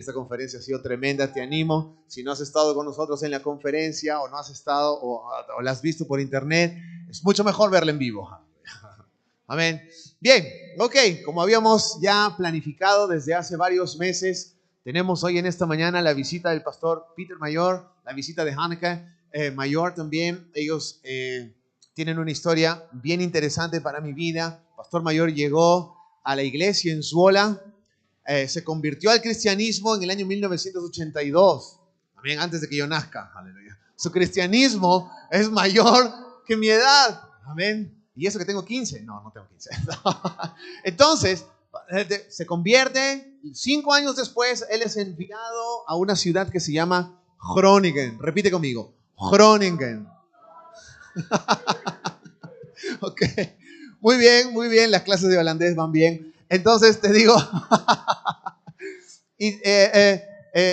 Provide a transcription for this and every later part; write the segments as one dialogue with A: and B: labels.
A: Esta conferencia ha sido tremenda, te animo. Si no has estado con nosotros en la conferencia o no has estado o la has visto por internet, es mucho mejor verla en vivo. Amén. Bien, ok, como habíamos ya planificado desde hace varios meses, tenemos hoy en esta mañana la visita del pastor Peter Mayor, la visita de Hanneke Mayor también. Ellos tienen una historia bien interesante para mi vida. Pastor Mayor llegó a la iglesia en Zwolle. Se convirtió al cristianismo en el año 1982, amén, antes de que yo nazca, aleluya. Su cristianismo es mayor que mi edad, amén. Y eso que tengo 15, no tengo 15. Entonces, se convierte, 5 años después, él es enviado a una ciudad que se llama Groningen. Repite conmigo, Groningen. Ok, muy bien, las clases de holandés van bien. Entonces te digo, y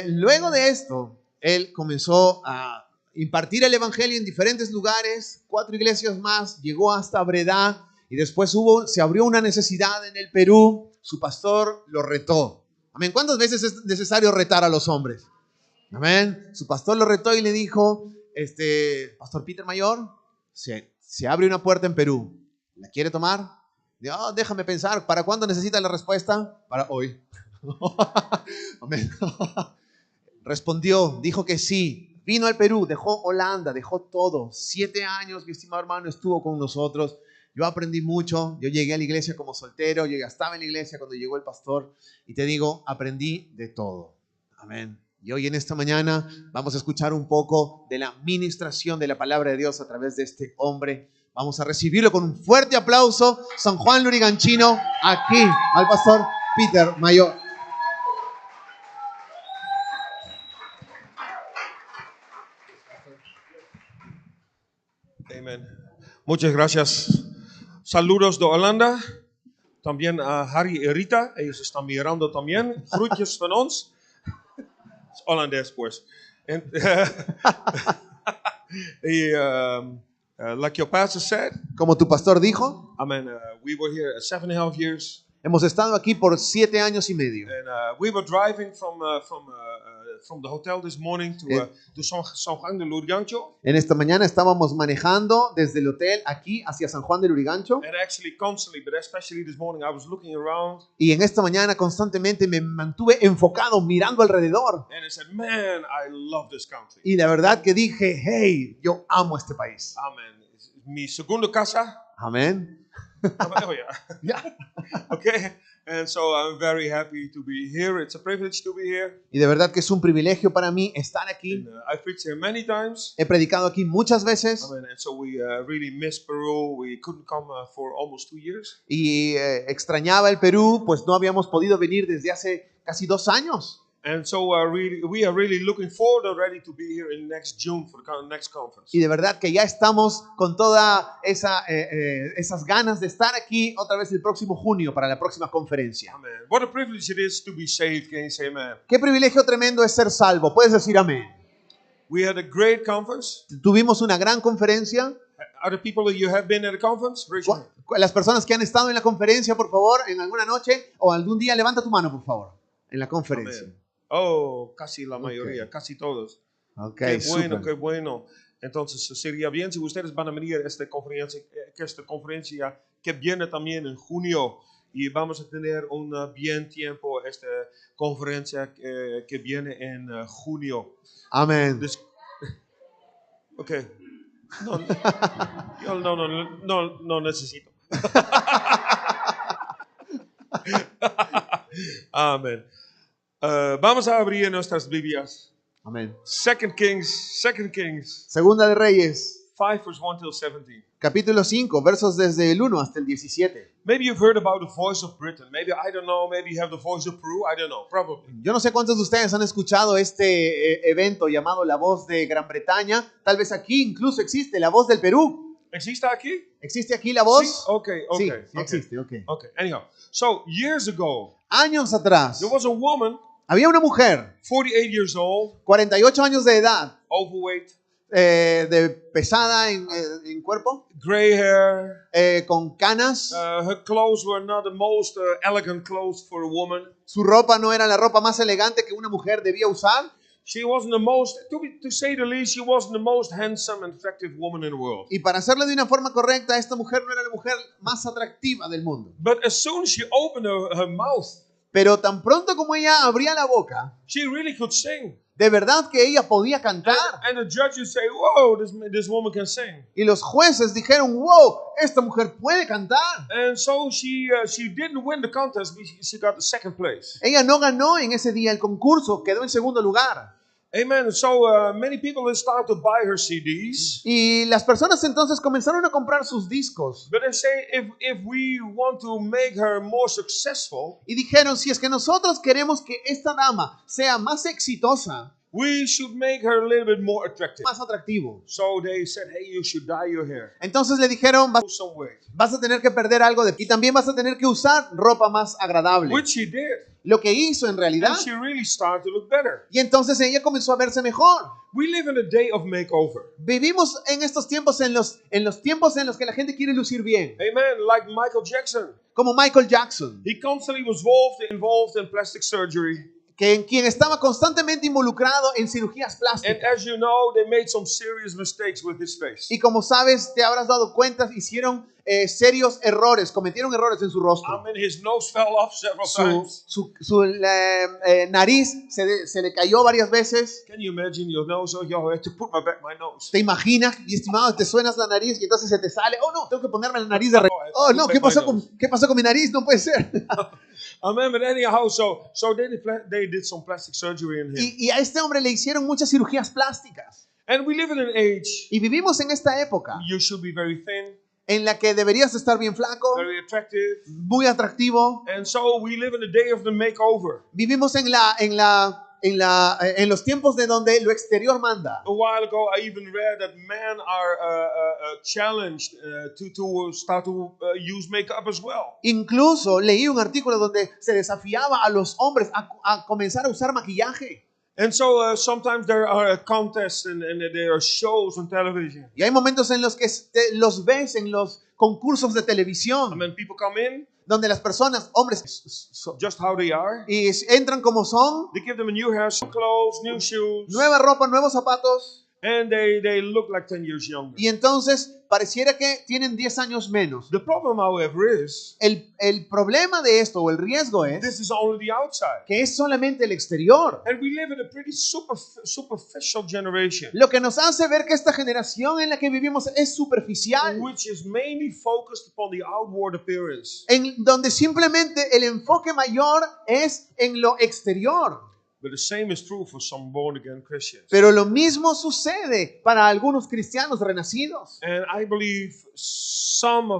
A: luego de esto, él comenzó a impartir el evangelio en diferentes lugares, 4 iglesias más, llegó hasta Breda y después se abrió una necesidad en el Perú. Su pastor lo retó. Amén. ¿Cuántas veces es necesario retar a los hombres? Amén. Su pastor lo retó y le dijo, Pastor Peter Mayor, se abre una puerta en Perú. ¿La quiere tomar? Oh, déjame pensar, ¿para cuándo necesita la respuesta? Para hoy. Amén. Respondió, dijo que sí. Vino al Perú, dejó Holanda, dejó todo. 7 años, mi estimado hermano, estuvo con nosotros. Yo aprendí mucho. Yo llegué a la iglesia como soltero. Yo ya estaba en la iglesia cuando llegó el pastor. Y te digo, aprendí de todo. Amén. Y hoy en esta mañana vamos a escuchar un poco de la ministración de la palabra de Dios a través de este hombre. Vamos a recibirlo con un fuerte aplauso. San Juan Luriganchino, aquí al pastor Peter Mayor.
B: Amén. Muchas gracias. Saludos de Holanda. También a Harry y Rita. Ellos están mirando también. Groetjes van ons. Es holandés, pues. Like your pastor said.
A: Como tu pastor dijo.
B: Amen. We were here 7.5 years.
A: Hemos estado aquí por 7 años y medio.
B: And we were driving from the hotel this morning to San Juan de Lurigancho.
A: En esta mañana estábamos manejando desde el hotel aquí hacia San Juan de Lurigancho.
B: And actually constantly, but especially this morning, I was looking around.
A: Y en esta mañana constantemente me mantuve enfocado mirando alrededor.
B: And I said, man, I love this country.
A: Y la verdad que dije, hey, yo amo este país.
B: Amen. Mi segunda casa.
A: Amén.
B: Oh, yeah. Okay. And so I'm very happy to be here. It's a privilege to be here.
A: Y de verdad que es un privilegio para mí estar aquí.
B: And, I've preached here many times.
A: He predicado aquí muchas veces.
B: Amen. And so we really miss Peru. We couldn't come for almost 2 years.
A: Y extrañaba el Perú, pues no habíamos podido venir desde hace casi 2 años.
B: And so we are really looking forward already to be here in next June for the next conference.
A: Y de verdad que ya estamos con toda esas ganas de estar aquí otra vez el próximo junio para la próxima conferencia.
B: Amen. What a privilege it is to be saved. Can you say amen?
A: Qué privilegio tremendo es ser salvo. ¿Puedes decir amén?
B: We had a great conference.
A: Tuvimos una gran conferencia.
B: Other people that you have been at a conference, raise your hand.
A: Las personas que han estado en la conferencia, por favor, en alguna noche o algún día, levanta tu mano, por favor, en la conferencia.
B: Amen. Oh, casi la mayoría,
A: Okay.
B: casi todos.
A: Okay,
B: Qué bueno,
A: super.
B: qué bueno. Entonces sería bien si ustedes van a venir a esta conferencia que viene también en junio y vamos a tener un bien tiempo esta conferencia que viene en junio.
A: Amén.
B: Okay. No necesito. Amén. Vamos a abrir nuestras Biblias.
A: Amén.
B: 2 Kings,
A: Segunda de Reyes,
B: 5 verse 1 till 17.
A: capítulo 5, versos desde el 1 hasta el 17.
B: Maybe you've heard about the Voice of Britain. Maybe, I don't know, maybe you have the Voice of Peru. I don't know, probably.
A: Yo no sé cuántos de ustedes han escuchado este evento llamado La Voz de Gran Bretaña. Tal vez aquí incluso existe La Voz del Perú.
B: ¿Existe aquí?
A: ¿Existe aquí La Voz?
B: Sí? Okay.
A: Sí, existe, ok.
B: Okay, anyhow. So, years ago,
A: Años atrás,
B: there was a woman,
A: había una mujer,
B: 48 years old,
A: 48 años de edad,
B: overweight,
A: de pesada en cuerpo,
B: gray hair.
A: con canas.
B: Her clothes were not the most elegant clothes for a woman.
A: Su ropa no era la ropa más elegante que una mujer debía usar.
B: She wasn't the most, to say the least, she wasn't the most handsome and attractive woman in the world.
A: Y para hacerlo de una forma correcta, esta mujer no era la mujer más atractiva del mundo.
B: But as soon as she opened her mouth,
A: Pero tan pronto como ella abría la boca,
B: she really could sing.
A: de verdad que ella podía cantar.
B: And the judges say, whoa, this woman can sing.
A: Y los jueces dijeron, wow, esta mujer puede cantar.
B: And so she didn't win the contest, but she got the second place.
A: Ella no ganó en ese día el concurso, quedó en segundo lugar.
B: Amen. So many people started to buy her CDs.
A: Y las personas entonces comenzaron a comprar sus discos.
B: But they say if we want to make her more successful,
A: Y dijeron, si es que nosotros queremos que esta dama sea más exitosa,
B: we should make her a little bit more attractive.
A: más atractivo.
B: So they said, hey, you should dye your hair.
A: Entonces le dijeron,
B: Lose some weight.
A: vas a tener que perder algo y también vas a tener que usar ropa más agradable.
B: Which she did.
A: Lo que hizo en realidad.
B: And she really started to look better.
A: Y entonces ella comenzó a verse mejor.
B: We live in a day of makeover.
A: Vivimos en estos tiempos, en los tiempos en los que la gente quiere lucir bien.
B: Amen. Like Michael Jackson.
A: Como Michael Jackson,
B: He constantly was involved in plastic surgery.
A: quien estaba constantemente involucrado en cirugías
B: And
A: plásticas.
B: as you know, they made some serious mistakes with his face.
A: Y como sabes, te habrás dado cuenta, hicieron serios errores, cometieron errores en su
B: I
A: rostro.
B: mean, his nose fell off several times.
A: Su nariz se le cayó varias veces.
B: Can you imagine your nose? Oh, yo, I have to put my nose.
A: ¿Te imaginas, mi estimado, te suenas la nariz y entonces se te sale? Oh, no, tengo que ponerme la nariz de Oh, no, ¿qué pasó con mi nariz? No puede ser.
B: Amen. But anyhow, so they did some plastic surgery in him.
A: Y a este hombre le hicieron muchas cirugías plásticas.
B: And we live in an age
A: Y vivimos en esta época
B: you should be very thin,
A: en la que deberías estar bien flaco,
B: very attractive.
A: muy atractivo.
B: And so we live in the day of the makeover.
A: Vivimos en los tiempos de donde lo exterior manda.
B: A while ago, I even read that men are challenged to start to use makeup as well.
A: Incluso leí un artículo donde se desafiaba a los hombres a comenzar a usar maquillaje.
B: And so sometimes there are contests and there are shows on television.
A: Y hay momentos en los que los ves en los concursos de
B: I
A: televisión,
B: mean, people come in
A: donde las personas, hombres,
B: just how they are.
A: y entran como son,
B: They give them a new hair, new clothes, new shoes,
A: nueva ropa, nuevos zapatos,
B: and they look like 10 years younger.
A: y entonces pareciera que tienen 10 años menos.
B: The problem, however, is
A: El problema de esto, o el riesgo
B: this
A: es
B: is only the outside.
A: que es solamente el exterior.
B: And we live in a pretty superficial generation,
A: Lo que nos hace ver que esta generación en la que vivimos es superficial,
B: which is mainly focused upon the outward appearance.
A: en donde simplemente el enfoque mayor es en lo exterior.
B: But the same is true for some born-again Christians.
A: Pero lo mismo sucede para algunos cristianos renacidos.
B: And I believe some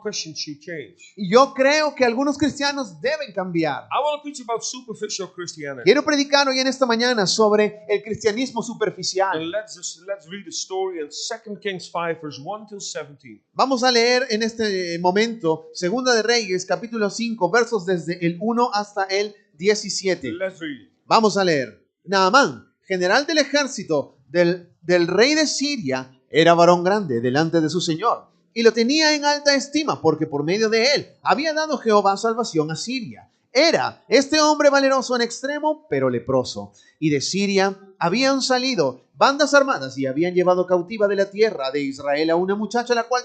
B: Christians should change.
A: Y yo creo que algunos cristianos deben cambiar.
B: I want to preach about superficial Christianity.
A: Quiero predicar hoy en esta mañana sobre el cristianismo superficial.
B: And let's read the story in 2 Kings 5, verse 1 to 17.
A: Vamos a leer en este momento Segunda de Reyes, capítulo 5, versos desde el 1 hasta el 17.
B: Let's read it.
A: Vamos a leer. Naamán, general del ejército del rey de Siria, era varón grande delante de su señor, y lo tenía en alta estima, porque por medio de él había dado Jehová salvación a Siria. Era este hombre valeroso en extremo, pero leproso. Y de Siria habían salido bandas armadas y habían llevado cautiva de la tierra de Israel a una muchacha la cual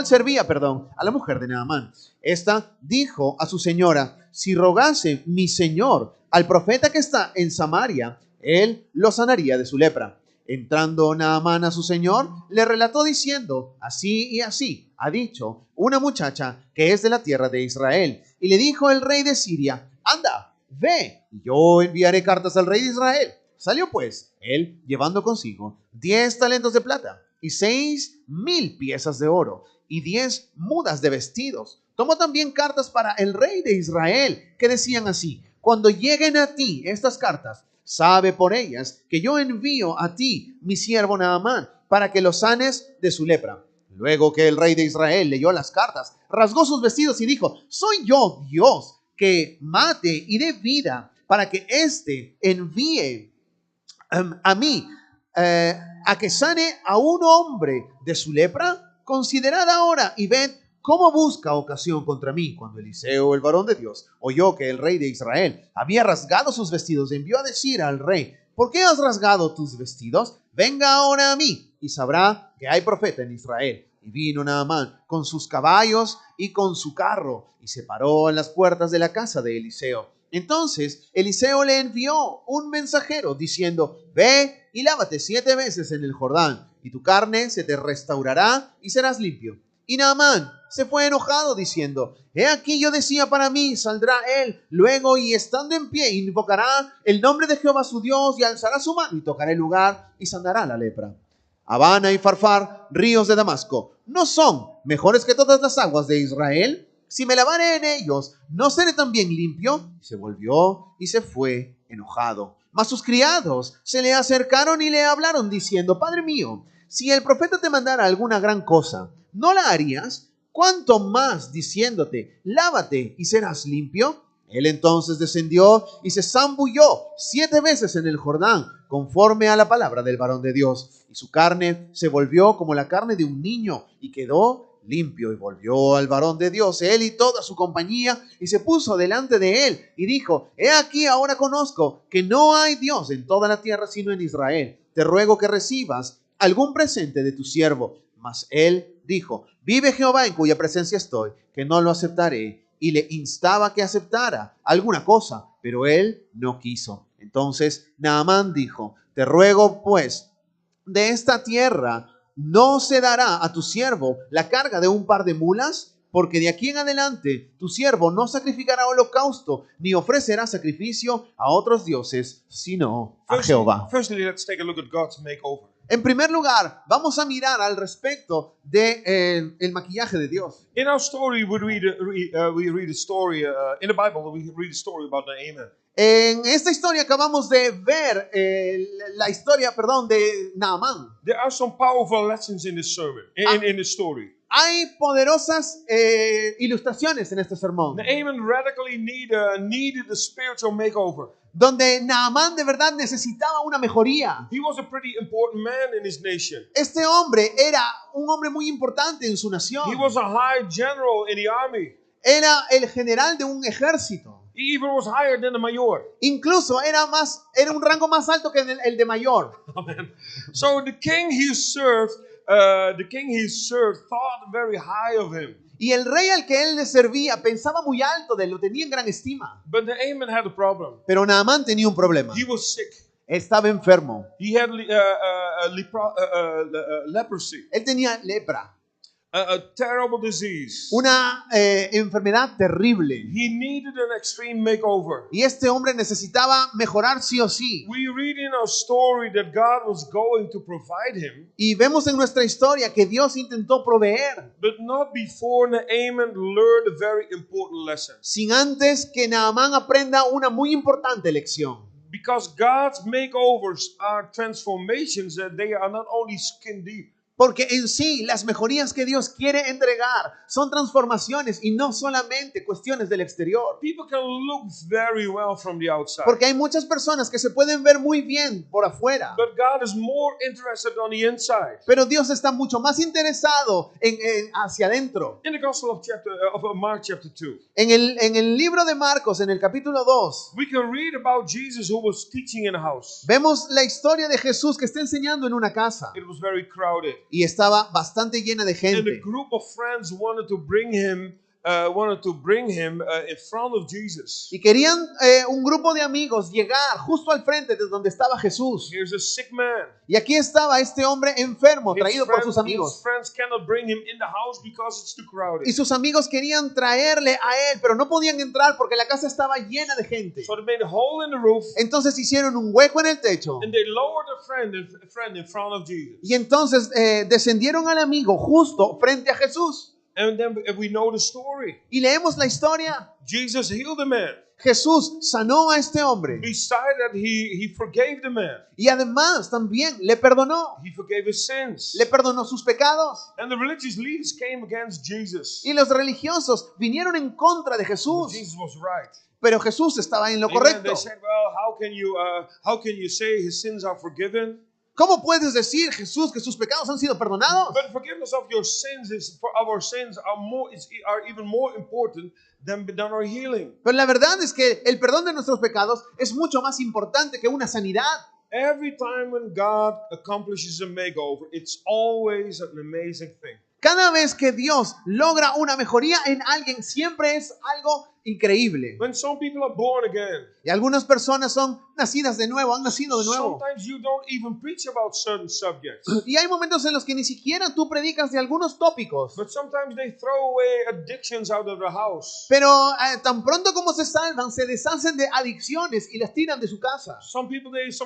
A: servía a la mujer de Naamán. Esta dijo a su señora: si rogase mi señor al profeta que está en Samaria, él lo sanaría de su lepra. Entrando Naamán a su señor, le relató diciendo: así y así ha dicho una muchacha que es de la tierra de Israel. Y le dijo el rey de Siria: anda, ve, y yo enviaré cartas al rey de Israel. Salió pues él llevando consigo 10 talentos de plata y 6,000 piezas de oro y 10 mudas de vestidos. Tomó también cartas para el rey de Israel, que decían así: cuando lleguen a ti estas cartas, sabe por ellas que yo envío a ti mi siervo Naamán, para que lo sanes de su lepra. Luego que el rey de Israel leyó las cartas, rasgó sus vestidos y dijo: soy yo Dios, que mate y dé vida, para que éste envíe a mí a que sane a un hombre de su lepra? Considerad ahora y ved cómo busca ocasión contra mí. Cuando Eliseo, el varón de Dios, oyó que el rey de Israel había rasgado sus vestidos, envió a decir al rey: ¿por qué has rasgado tus vestidos? Venga ahora a mí y sabrá que hay profeta en Israel. Y vino Naamán con sus caballos y con su carro y se paró en las puertas de la casa de Eliseo. Entonces Eliseo le envió un mensajero diciendo: ve y lávate 7 veces en el Jordán, y tu carne se te restaurará y serás limpio. Y Naamán se fue enojado diciendo: he aquí yo decía para mí, saldrá él luego y estando en pie invocará el nombre de Jehová su Dios y alzará su mano y tocará el lugar y sanará la lepra. Habana y Farfar, ríos de Damasco, ¿no son mejores que todas las aguas de Israel? Si me lavaré en ellos, ¿no seré también limpio? Y se volvió y se fue enojado. Mas sus criados se le acercaron y le hablaron diciendo: Padre mío, si el profeta te mandara alguna gran cosa, ¿no la harías? ¿Cuánto más diciéndote: lávate y serás limpio? Él entonces descendió y se zambulló 7 veces en el Jordán, conforme a la palabra del varón de Dios. Y su carne se volvió como la carne de un niño y quedó limpio. Y volvió al varón de Dios, él y toda su compañía, y se puso delante de él y dijo: he aquí ahora conozco que no hay Dios en toda la tierra sino en Israel. Te ruego que recibas algún presente de tu siervo. Mas él dijo: vive Jehová en cuya presencia estoy, que no lo aceptaré. Y le instaba que aceptara alguna cosa, pero él no quiso. Entonces Naamán dijo: te ruego pues, de esta tierra no se dará a tu siervo la carga de un par de mulas, porque de aquí en adelante tu siervo no sacrificará holocausto, ni ofrecerá sacrificio a otros dioses, sino a Jehová.
B: Firstly, let's take a look at God's makeover.
A: En primer lugar, vamos a mirar al respecto de el maquillaje de Dios.
B: In our story, we read a story in the Bible. We read a story about Naaman.
A: En esta historia acabamos de ver la historia, de Naamán.
B: There are some powerful lessons in this sermon, in the story.
A: Hay poderosas ilustraciones en este sermón,
B: Naaman radically needed a spiritual makeover.
A: donde Naamán de verdad necesitaba una mejoría.
B: He was a pretty important man in his nation.
A: Este hombre era un hombre muy importante en su nación.
B: He was a high general in the army.
A: Era el general de un ejército.
B: He even was higher than the mayor.
A: Incluso era un rango más alto que el de mayor.
B: Amen. So the king he served thought very high of him.
A: Y el rey al que él le servía pensaba muy alto de él, lo tenía en gran estima.
B: But Naaman had a problem.
A: Pero Naamán tenía un problema.
B: He was sick.
A: Estaba enfermo.
B: He had leprosy,
A: Él tenía lepra,
B: a terrible disease.
A: una enfermedad terrible.
B: He needed an extreme makeover.
A: Y este hombre necesitaba mejorar sí o sí.
B: We read in our story that God was going to provide him,
A: Y vemos en nuestra historia que Dios intentó proveer,
B: but not before Naaman learned a very important lesson.
A: sin antes que Naamán aprenda una muy importante lección.
B: Because God's makeovers are transformations that they are not only skin deep.
A: Porque en sí las mejorías que Dios quiere entregar son transformaciones y no solamente cuestiones del exterior.
B: People can look very well from the outside.
A: Porque hay muchas personas que se pueden ver muy bien por afuera.
B: But God is more interested on the inside.
A: Pero Dios está mucho más interesado hacia adentro.
B: In the Gospel of Mark chapter 2,
A: En el libro de Marcos, en el capítulo 2,
B: we can read about Jesus who was teaching in a house.
A: vemos la historia de Jesús que está enseñando en una casa.
B: It was very crowded.
A: Y estaba bastante llena de
B: And a
A: gente.
B: group of friends wanted to bring him in front of Jesus.
A: Y querían un grupo de amigos llegar justo al frente de donde estaba Jesús.
B: Here's a sick man.
A: Y aquí estaba este hombre enfermo,
B: His
A: traído por sus
B: his
A: amigos.
B: friends cannot bring him in the house because it's too crowded.
A: Y sus amigos querían traerle a él, pero no podían entrar porque la casa estaba llena de gente.
B: So they made a hole in the roof
A: Entonces hicieron un hueco en el techo.
B: and they lowered a friend in front of Jesus.
A: Y entonces descendieron al amigo justo frente a Jesús.
B: And then we know the story.
A: Y leemos la historia.
B: Jesus healed the man.
A: Jesús sanó a este hombre.
B: Besides that, he forgave the man.
A: Y además también le perdonó.
B: He forgave his sins.
A: Le perdonó sus pecados.
B: And the religious leaders came against Jesus.
A: Y los religiosos vinieron en contra de
B: But
A: Jesús.
B: Jesus was right.
A: Pero Jesús estaba en lo
B: Amen.
A: correcto.
B: They said, well, how can you say his sins are forgiven?
A: ¿Cómo puedes decir, Jesús, que sus pecados han sido perdonados?
B: But forgiveness of your sins our sins are even more important than our healing.
A: Pero la verdad es que el perdón de nuestros pecados es mucho más importante que una sanidad.
B: Every time when God accomplishes a makeover, it's always an amazing thing.
A: Cada vez que Dios logra una mejoría en alguien, siempre es algo increíble.
B: When some people are born again,
A: Y algunas personas son nacidas de nuevo, han nacido de nuevo.
B: sometimes you don't even preach about certain subjects.
A: Y hay momentos en los que ni siquiera tú predicas de algunos tópicos.
B: But sometimes they throw away addictions out of the house.
A: Pero tan pronto como se salvan, se deshacen de adicciones y las tiran de su casa.
B: Some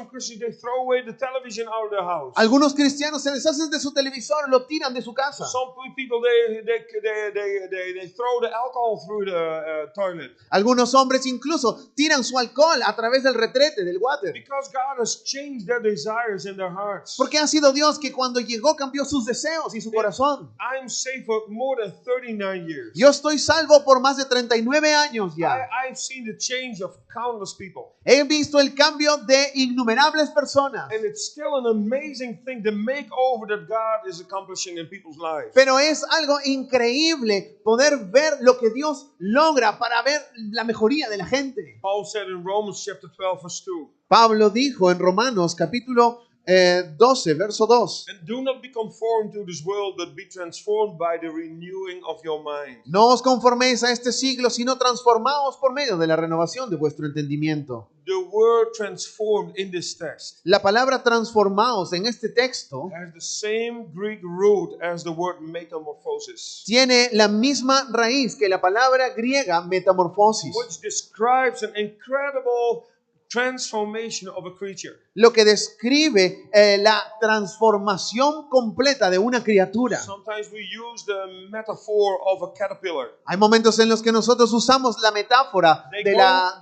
B: Christians, they throw away the television out of the house.
A: Algunos cristianos se deshacen de su televisor, lo tiran de su casa.
B: Some people, they throw the alcohol through the toilet.
A: Algunos hombres incluso tiran su alcohol a través del retrete, del water.
B: Because God has changed their desires in their hearts.
A: Porque ha sido Dios que cuando llegó cambió sus deseos y su corazón.
B: I'm saved for more than 39 years.
A: Yo estoy salvo por más de 39 años ya.
B: I've seen the change of countless people.
A: He visto el cambio de innumerables personas.
B: And it's still an amazing thing, the makeover that God is accomplishing in people's lives.
A: Pero es algo increíble poder ver lo que Dios logra para ver la mejoría de la gente.
B: Paul said in Romans chapter 12 verse 2.
A: Pablo dijo en Romanos capítulo 12, verso 2.
B: And do not be conformed to this world, but be transformed by the renewing of your mind.
A: No os conforméis a este siglo, sino transformaos por medio de la renovación de vuestro entendimiento.
B: The word transformed in this text
A: La palabra transformaos en este texto
B: has the same Greek root as the word metamorphosis,
A: tiene la misma raíz que la palabra griega metamorfosis,
B: which describes an incredible transformation of a creature.
A: lo que describe la transformación completa de una criatura.
B: Sometimes we use the metaphor of a caterpillar.
A: Hay momentos en los que nosotros usamos la metáfora de la,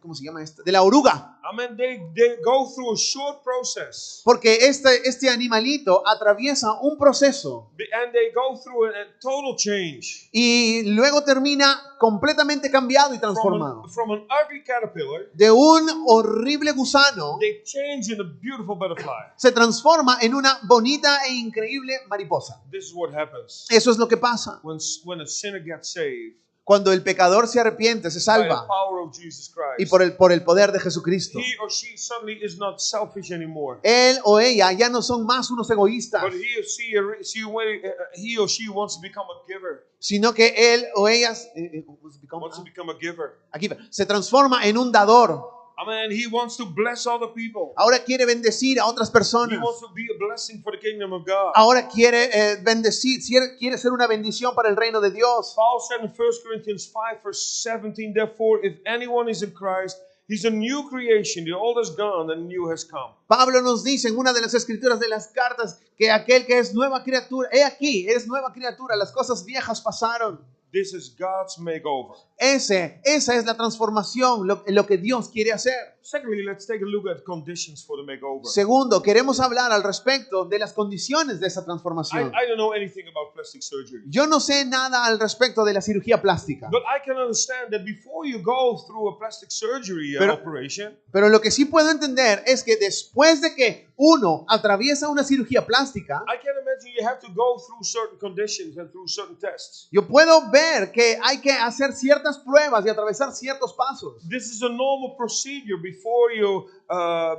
A: ¿cómo se llama esto? De la oruga.
B: I mean, they go through a short process.
A: Porque este animalito atraviesa un proceso
B: And they go through a total change.
A: y luego termina completamente cambiado y transformado.
B: From an ugly caterpillar,
A: De un horrible gusano
B: they change in a beautiful butterfly.
A: se transforma en una bonita e increíble mariposa.
B: This is what happens
A: Eso es lo que pasa.
B: when a sinner gets saved
A: Cuando el pecador se arrepiente, se
B: by the
A: salva
B: power of Jesus Christ.
A: y por el poder de Jesucristo.
B: He or she suddenly is not selfish anymore.
A: Él o ella ya no son más unos egoístas,
B: But he or she wants to become a giver.
A: sino que él o ellas
B: Wants to become a giver.
A: aquí, se transforma en un dador.
B: I mean, he wants to bless other people.
A: Ahora quiere bendecir a otras
B: He
A: personas.
B: wants to be a blessing for the kingdom of God.
A: Ahora quiere bendecir, quiere ser una bendición para el reino de Dios.
B: Paul said in 1 Corinthians 5 verse 17, therefore, if anyone is in Christ, he's a new creation. The old is gone and the new has come.
A: Pablo nos dice en una de las escrituras de las cartas que aquel que es nueva criatura, he aquí, es nueva criatura, las cosas viejas pasaron.
B: This is God's makeover.
A: Esa es la transformación, lo que Dios quiere hacer.
B: Secondly, let's take a look at conditions for the makeover.
A: Segundo, queremos hablar al respecto de las condiciones de esa transformación.
B: I don't know anything about plastic surgery.
A: Yo no sé nada al respecto de la cirugía plástica,
B: But I can understand that before you go through a plastic surgery operation,
A: pero lo que sí puedo entender es que después de que uno atraviesa una cirugía plástica,
B: I can imagine you have to go through certain conditions and through certain tests.
A: yo puedo ver que hay que hacer ciertas pruebas y atravesar ciertos pasos.
B: This is a normal procedure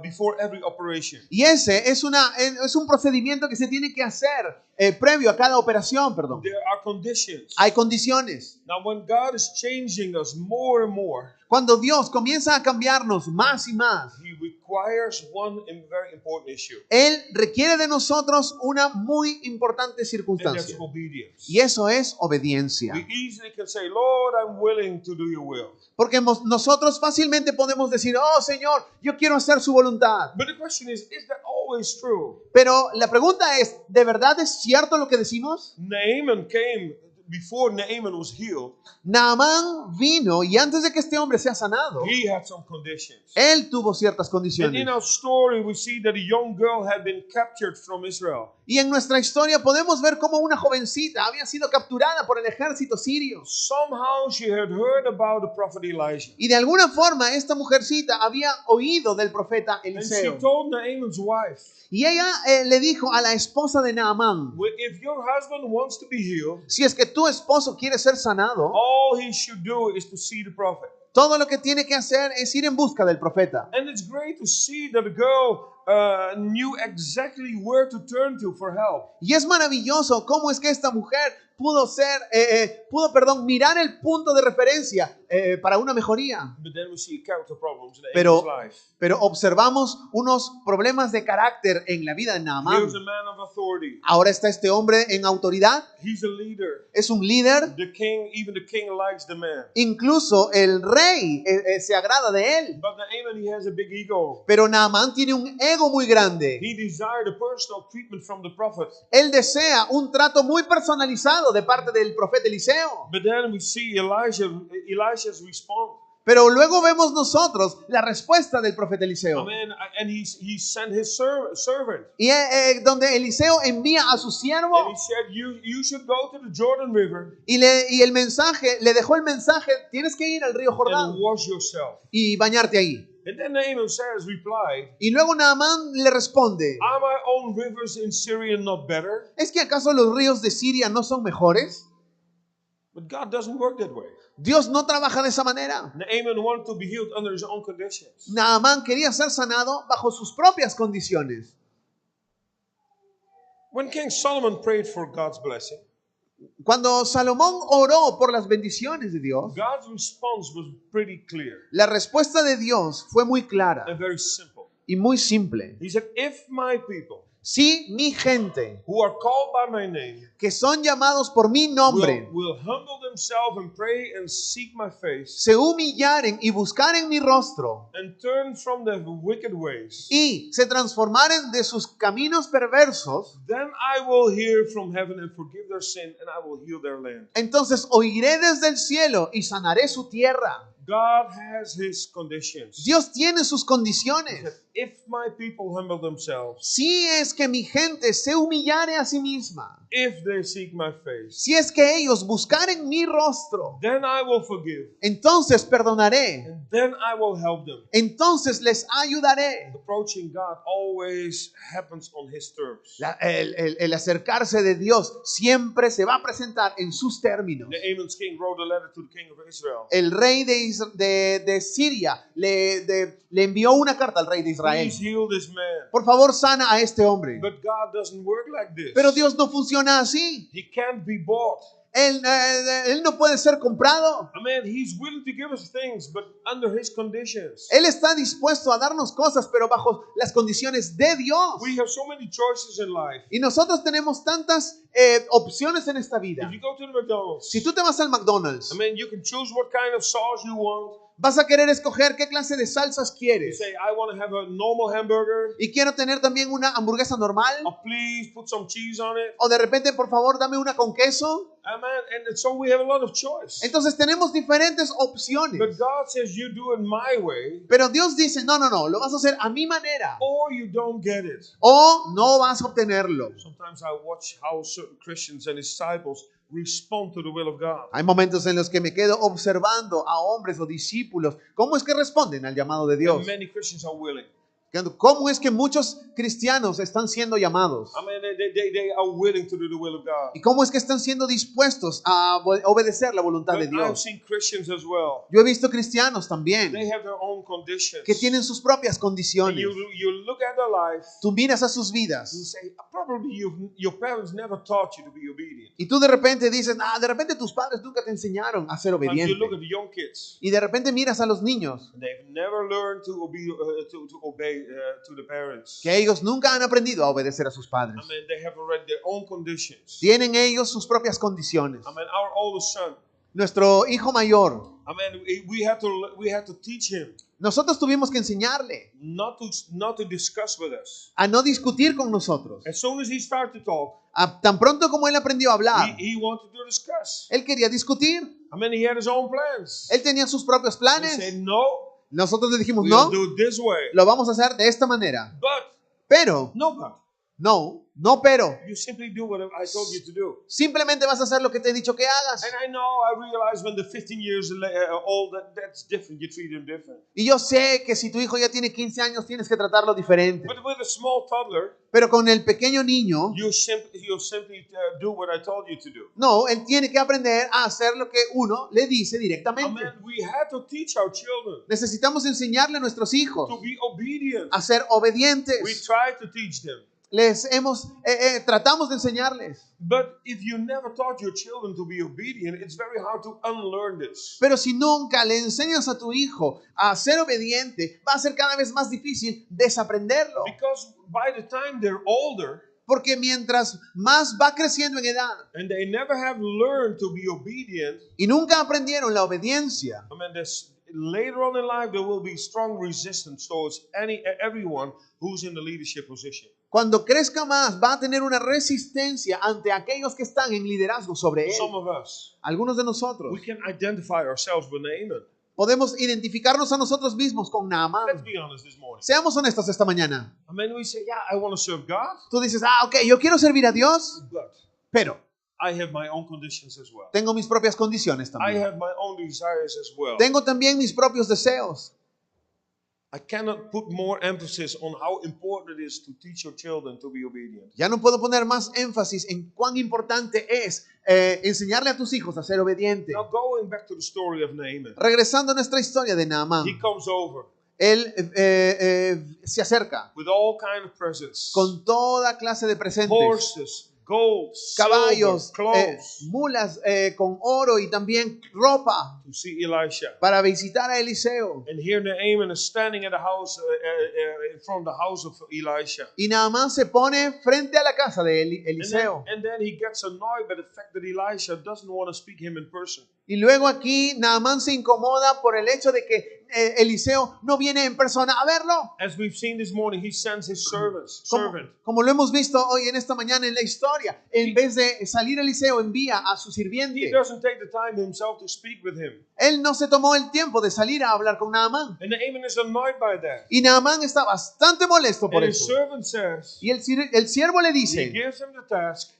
B: before every operation.
A: Y ese es un procedimiento que se tiene que hacer previo a cada operación, perdón.
B: There are conditions.
A: Hay condiciones.
B: Now, when God is changing us more and more,
A: Cuando Dios comienza a cambiarnos más y más,
B: He requires one very important issue,
A: Él requiere de nosotros una muy importante
B: and that's
A: circunstancia.
B: obedience.
A: Y eso es obediencia.
B: We easily can say, Lord, I'm willing to do your will.
A: Porque nosotros fácilmente podemos decir, oh Señor, yo quiero hacer su voluntad.
B: But the question is that always true?
A: Pero la pregunta es, ¿de verdad es cierto lo que decimos?
B: Naaman came before Naaman was healed,
A: Naamán vino y antes de que este hombre sea sanado,
B: he had some conditions.
A: él tuvo ciertas
B: And
A: condiciones.
B: in our story, we see that a young girl had been captured from Israel.
A: Y en nuestra historia podemos ver cómo una jovencita había sido capturada por el ejército sirio.
B: Somehow she had heard about the prophet Elijah.
A: Y de alguna forma esta mujercita había oído del profeta
B: And she
A: Eliseo.
B: told Naaman's wife,
A: Y ella le dijo a la esposa de Naamán,
B: "Well, if your husband wants to be healed,
A: si es que tu esposo quiere ser sanado,
B: all he should do is to see the prophet."
A: todo lo que tiene que hacer es ir en busca del profeta.
B: And it's great to see that the girl knew exactly where to turn to for help.
A: Y es maravilloso cómo es que esta mujer pudo mirar el punto de referencia para una mejoría.
B: But then we see character problems in
A: Pero,
B: Naaman's life.
A: pero observamos unos problemas de carácter en la vida de Naamán.
B: Here's a man of authority.
A: Ahora está este hombre en autoridad,
B: He's a leader.
A: es un líder,
B: The king, even the king likes the man.
A: incluso el rey se agrada de él.
B: But Naaman, he has a big ego.
A: Pero Naamán tiene un ego muy grande.
B: He desired a personal treatment from the prophet.
A: Él desea un trato muy personalizado de parte del profeta Eliseo.
B: But then we see Elisha's response.
A: Pero luego vemos nosotros la respuesta del profeta Eliseo.
B: Amen. And he sent his servant.
A: Y donde Eliseo envía a su
B: And
A: siervo
B: he said, you should go to the Jordan River
A: y el mensaje, le dejó el mensaje, tienes que ir al río Jordán
B: and wash yourself.
A: y bañarte ahí.
B: And then Naaman replied,
A: Y luego Naamán le responde,
B: are my own rivers in Syria not better?
A: ¿es que acaso los ríos de Siria no son mejores?
B: But God doesn't work that way.
A: Dios no trabaja de esa manera.
B: Naaman wanted to be healed under his own conditions.
A: Naamán quería ser sanado bajo sus propias condiciones.
B: When King Solomon prayed for God's blessing,
A: Cuando Salomón oró por las bendiciones de Dios,
B: God's response was pretty clear
A: la respuesta de Dios fue muy clara
B: and very simple.
A: y muy simple.
B: He said, if my people
A: Si mi gente,
B: who are called by my name
A: que son llamados por mi nombre,
B: will humble themselves and pray and seek my face
A: se humillaren y buscaren mi rostro
B: and turn from their wicked ways,
A: y se transformaren de sus caminos perversos,
B: then I will hear from heaven and forgive their sin and I will heal their land.
A: entonces oiré desde el cielo y sanaré su tierra.
B: God has his conditions.
A: Dios tiene sus
B: He said,
A: condiciones.
B: if my people humble themselves,
A: Si es que mi gente se humillare a sí misma,
B: if they seek my face,
A: si es que ellos buscaren mi rostro,
B: then I will forgive
A: entonces perdonaré,
B: and then I will help them.
A: entonces les ayudaré.
B: Approaching God always happens on his terms.
A: El acercarse de Dios siempre se va a presentar en sus términos.
B: Naaman's king wrote a letter to the king of Israel.
A: El rey de Siria le envió una carta al rey de Israel.
B: Please heal this man.
A: Por favor, sana a este hombre.
B: But God doesn't work like this.
A: Pero Dios no funciona así.
B: He can't be bought.
A: Él no puede ser comprado.
B: I mean, he's willing to give us things, but under his conditions.
A: Él está dispuesto a darnos cosas, pero bajo las condiciones de Dios.
B: We have so many choices in life.
A: Y nosotros tenemos tantas opciones en esta vida.
B: If you go to the McDonald's,
A: Si tú te vas al McDonald's,
B: I mean, you can choose what kind of sauce you want.
A: vas a querer escoger qué clase de salsas
B: You
A: quieres.
B: say, I want to have a normal hamburger.
A: Y quiero tener también una hamburguesa normal.
B: Oh, please put some cheese on it.
A: O de repente, por favor, dame una con queso.
B: Amen. And so we have a lot of choice.
A: Entonces tenemos diferentes opciones.
B: But God says you do it my way
A: Pero Dios dice, no, lo vas a hacer a mi manera.
B: or you don't get it.
A: O no vas a obtenerlo.
B: Sometimes I watch how certain Christians and disciples respond to the will of God.
A: Hay momentos en los que me quedo observando a hombres o discípulos. ¿Cómo es que responden al llamado de Dios?
B: And many Christians are willing.
A: ¿Cómo es que muchos cristianos están siendo llamados?
B: I mean, they are willing to do the will of God.
A: ¿Y cómo es que están siendo dispuestos a obedecer la voluntad de
B: But I've
A: Dios?
B: seen Christians as well.
A: Yo he visto cristianos también
B: They have their own conditions.
A: que tienen sus propias
B: And
A: condiciones.
B: you look at their life
A: Tú miras a sus
B: and you
A: vidas
B: say, probably your parents never taught you to be obedient.
A: y tú de repente dices, de repente tus padres nunca te enseñaron a ser
B: And you
A: obediente.
B: look at the young kids.
A: Y de repente miras a los niños
B: And they've never learned to obey to the parents.
A: que ellos nunca han aprendido a obedecer a sus padres.
B: I mean, they have already their own conditions.
A: Tienen ellos sus propias condiciones.
B: I mean, our oldest son,
A: nuestro hijo mayor,
B: I mean, we had to teach him
A: nosotros tuvimos que enseñarle
B: not to discuss with us.
A: a no discutir con nosotros.
B: As soon as he started to talk,
A: Tan pronto como él aprendió a hablar,
B: he wanted to discuss.
A: él quería discutir.
B: I mean, he had his own plans.
A: Él tenía sus propios
B: He
A: planes.
B: said, no,
A: Nosotros le dijimos,
B: we'll
A: no,
B: do it this way.
A: lo vamos a hacer de esta manera.
B: But,
A: Pero,
B: but.
A: no, pero.
B: You simply do what I told you to do.
A: Simplemente vas a hacer lo que te he dicho que hagas.
B: And I realize when they're 15 years old, that's different. You treat them different.
A: Y yo sé que si tu hijo ya tiene 15 años, tienes que tratarlo diferente.
B: But with a small toddler,
A: Pero con el pequeño niño,
B: you'll simply do what I told you to do.
A: no, él tiene que aprender a hacer lo que uno le dice
B: I
A: directamente.
B: mean, we had to teach our children
A: Necesitamos enseñarle a nuestros hijos
B: to be obedient.
A: a ser
B: We
A: obedientes.
B: try to teach them.
A: Tratamos de enseñarles.
B: But if you never taught your children to be obedient, it's very hard to unlearn this.
A: Pero si nunca le enseñas a tu hijo a ser obediente, va a ser cada vez más difícil desaprenderlo.
B: Because by the time they're older,
A: Porque mientras más va creciendo en edad
B: and they never have learned to be obedient,
A: y nunca aprendieron la obediencia,
B: I mean, later on in life, there will be strong resistance towards everyone who's in the leadership position.
A: cuando crezca más va a tener una resistencia ante aquellos que están en liderazgo sobre él.
B: Some of us,
A: Algunos de nosotros
B: we can identify ourselves with Naaman.
A: podemos identificarnos a nosotros mismos con
B: Let's
A: Naamán.
B: be honest this morning.
A: Seamos honestos esta mañana.
B: I mean, we say, yeah, I want to serve God,
A: Tú dices, ok, yo quiero servir a Dios,
B: but
A: pero
B: I have my own conditions as well.
A: tengo mis propias condiciones
B: I
A: también.
B: have my own desires as well.
A: Tengo también mis propios deseos.
B: I cannot put more emphasis on how important it is to teach your children to be obedient.
A: Ya no puedo poner más énfasis en cuán importante es enseñarle a tus hijos a ser obediente.
B: Now, going back to the story of Naaman,
A: Regresando a nuestra historia de Naamán,
B: he comes over
A: él se acerca
B: with all kind of presents,
A: con toda clase de presentes,
B: horses, gold,
A: caballos,
B: silver, clothes,
A: mulas con oro y también ropa
B: to see Elisha.
A: para visitar a Eliseo.
B: And here Naaman is standing at the house, in front of the house of Elisha.
A: Y Naamán se pone frente a la casa de Eliseo.
B: And then he gets annoyed by the fact that Elisha doesn't want to speak him in person.
A: Y luego aquí Naamán se incomoda por el hecho de que Eliseo no viene en persona a verlo.
B: As we've seen this morning, he sends his servant.
A: Como lo hemos visto hoy en esta mañana en la historia, en vez de salir Eliseo envía a su
B: He
A: sirviente.
B: doesn't take the time himself to speak with him.
A: Él no se tomó el tiempo de salir a hablar con Naamán.
B: And Naaman is annoyed by that.
A: Y Naamán está bastante molesto por
B: And his
A: eso.
B: servant says,
A: Y el siervo le
B: he
A: dice,
B: gives him the task,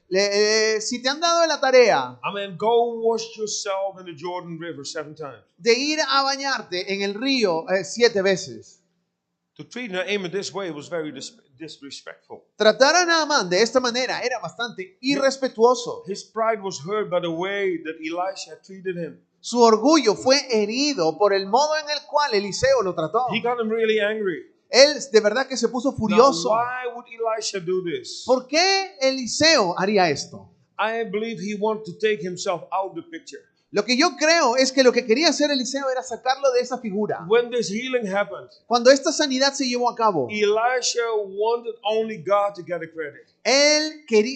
A: si te han dado la tarea
B: I mean, go wash yourself in the Jordan River 7 times.
A: de ir a bañarte en el río 7 veces.
B: To treat Naaman this way was very disrespectful.
A: Tratar a Naamán de esta manera era bastante irrespetuoso.
B: His pride was hurt by the way that Elisha treated him.
A: Su orgullo fue herido por el modo en el cual Eliseo lo trató.
B: He got him really angry.
A: Él de verdad que se puso
B: Now,
A: furioso.
B: why would Elisha do this?
A: ¿Por qué Eliseo haría esto?
B: I believe he wanted to take himself out of the picture.
A: Lo que yo creo es que lo que quería hacer Eliseo era sacarlo de esa figura.
B: When this healing happened,
A: Cuando esta sanidad se llevó a cabo,
B: Elisha wanted only God to get the credit.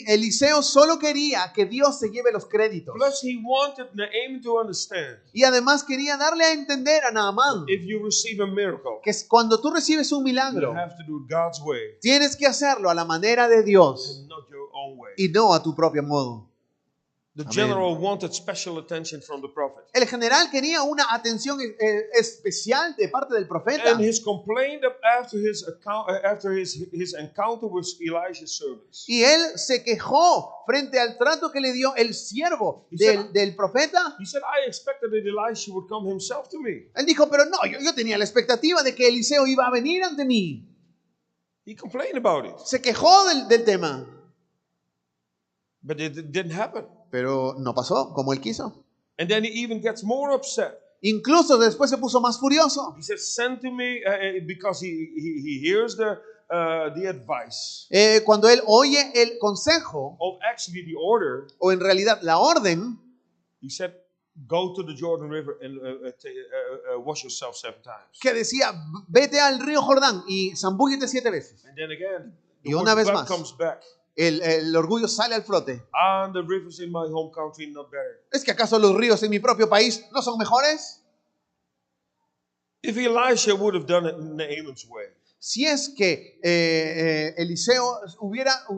A: Eliseo solo quería que Dios se lleve los créditos.
B: Plus, he wanted Naaman to understand
A: Y además quería darle a entender a Naamán
B: if you receive a miracle,
A: que cuando tú recibes un
B: you
A: milagro,
B: have to do it God's way
A: tienes que hacerlo a la manera de Dios
B: and not your own way.
A: y no a tu propio modo.
B: The
A: Amen.
B: general wanted special attention from the prophet.
A: El general quería una atención especial de parte del profeta.
B: And his complaint after his encounter with Elisha's servants.
A: Y él se quejó frente al trato que le dio el siervo del profeta.
B: He said, I expected that Elisha would come himself to me.
A: Él dijo, pero no, yo tenía la expectativa de que Eliseo iba a venir ante mí.
B: He complained about it,
A: Se quejó del tema,
B: but it didn't happen.
A: pero no pasó como él quiso.
B: And then he even gets more upset.
A: Incluso después se puso más furioso.
B: He says, send to me, because he hears the advice,
A: Cuando él oye el consejo,
B: of actually the order.
A: o en realidad la orden,
B: He said, go to the Jordan River and wash yourself 7 times.
A: que decía, vete al río Jordán y zambúllete 7 veces.
B: And then again,
A: Y
B: the
A: una
B: word
A: vez
B: but
A: más.
B: comes back.
A: el orgullo sale al flote.
B: Are the rivers in my home country not better?
A: ¿Es que acaso los ríos en mi propio país no son mejores?
B: If Elisha would have done it Naaman's way,
A: Si es que Eliseo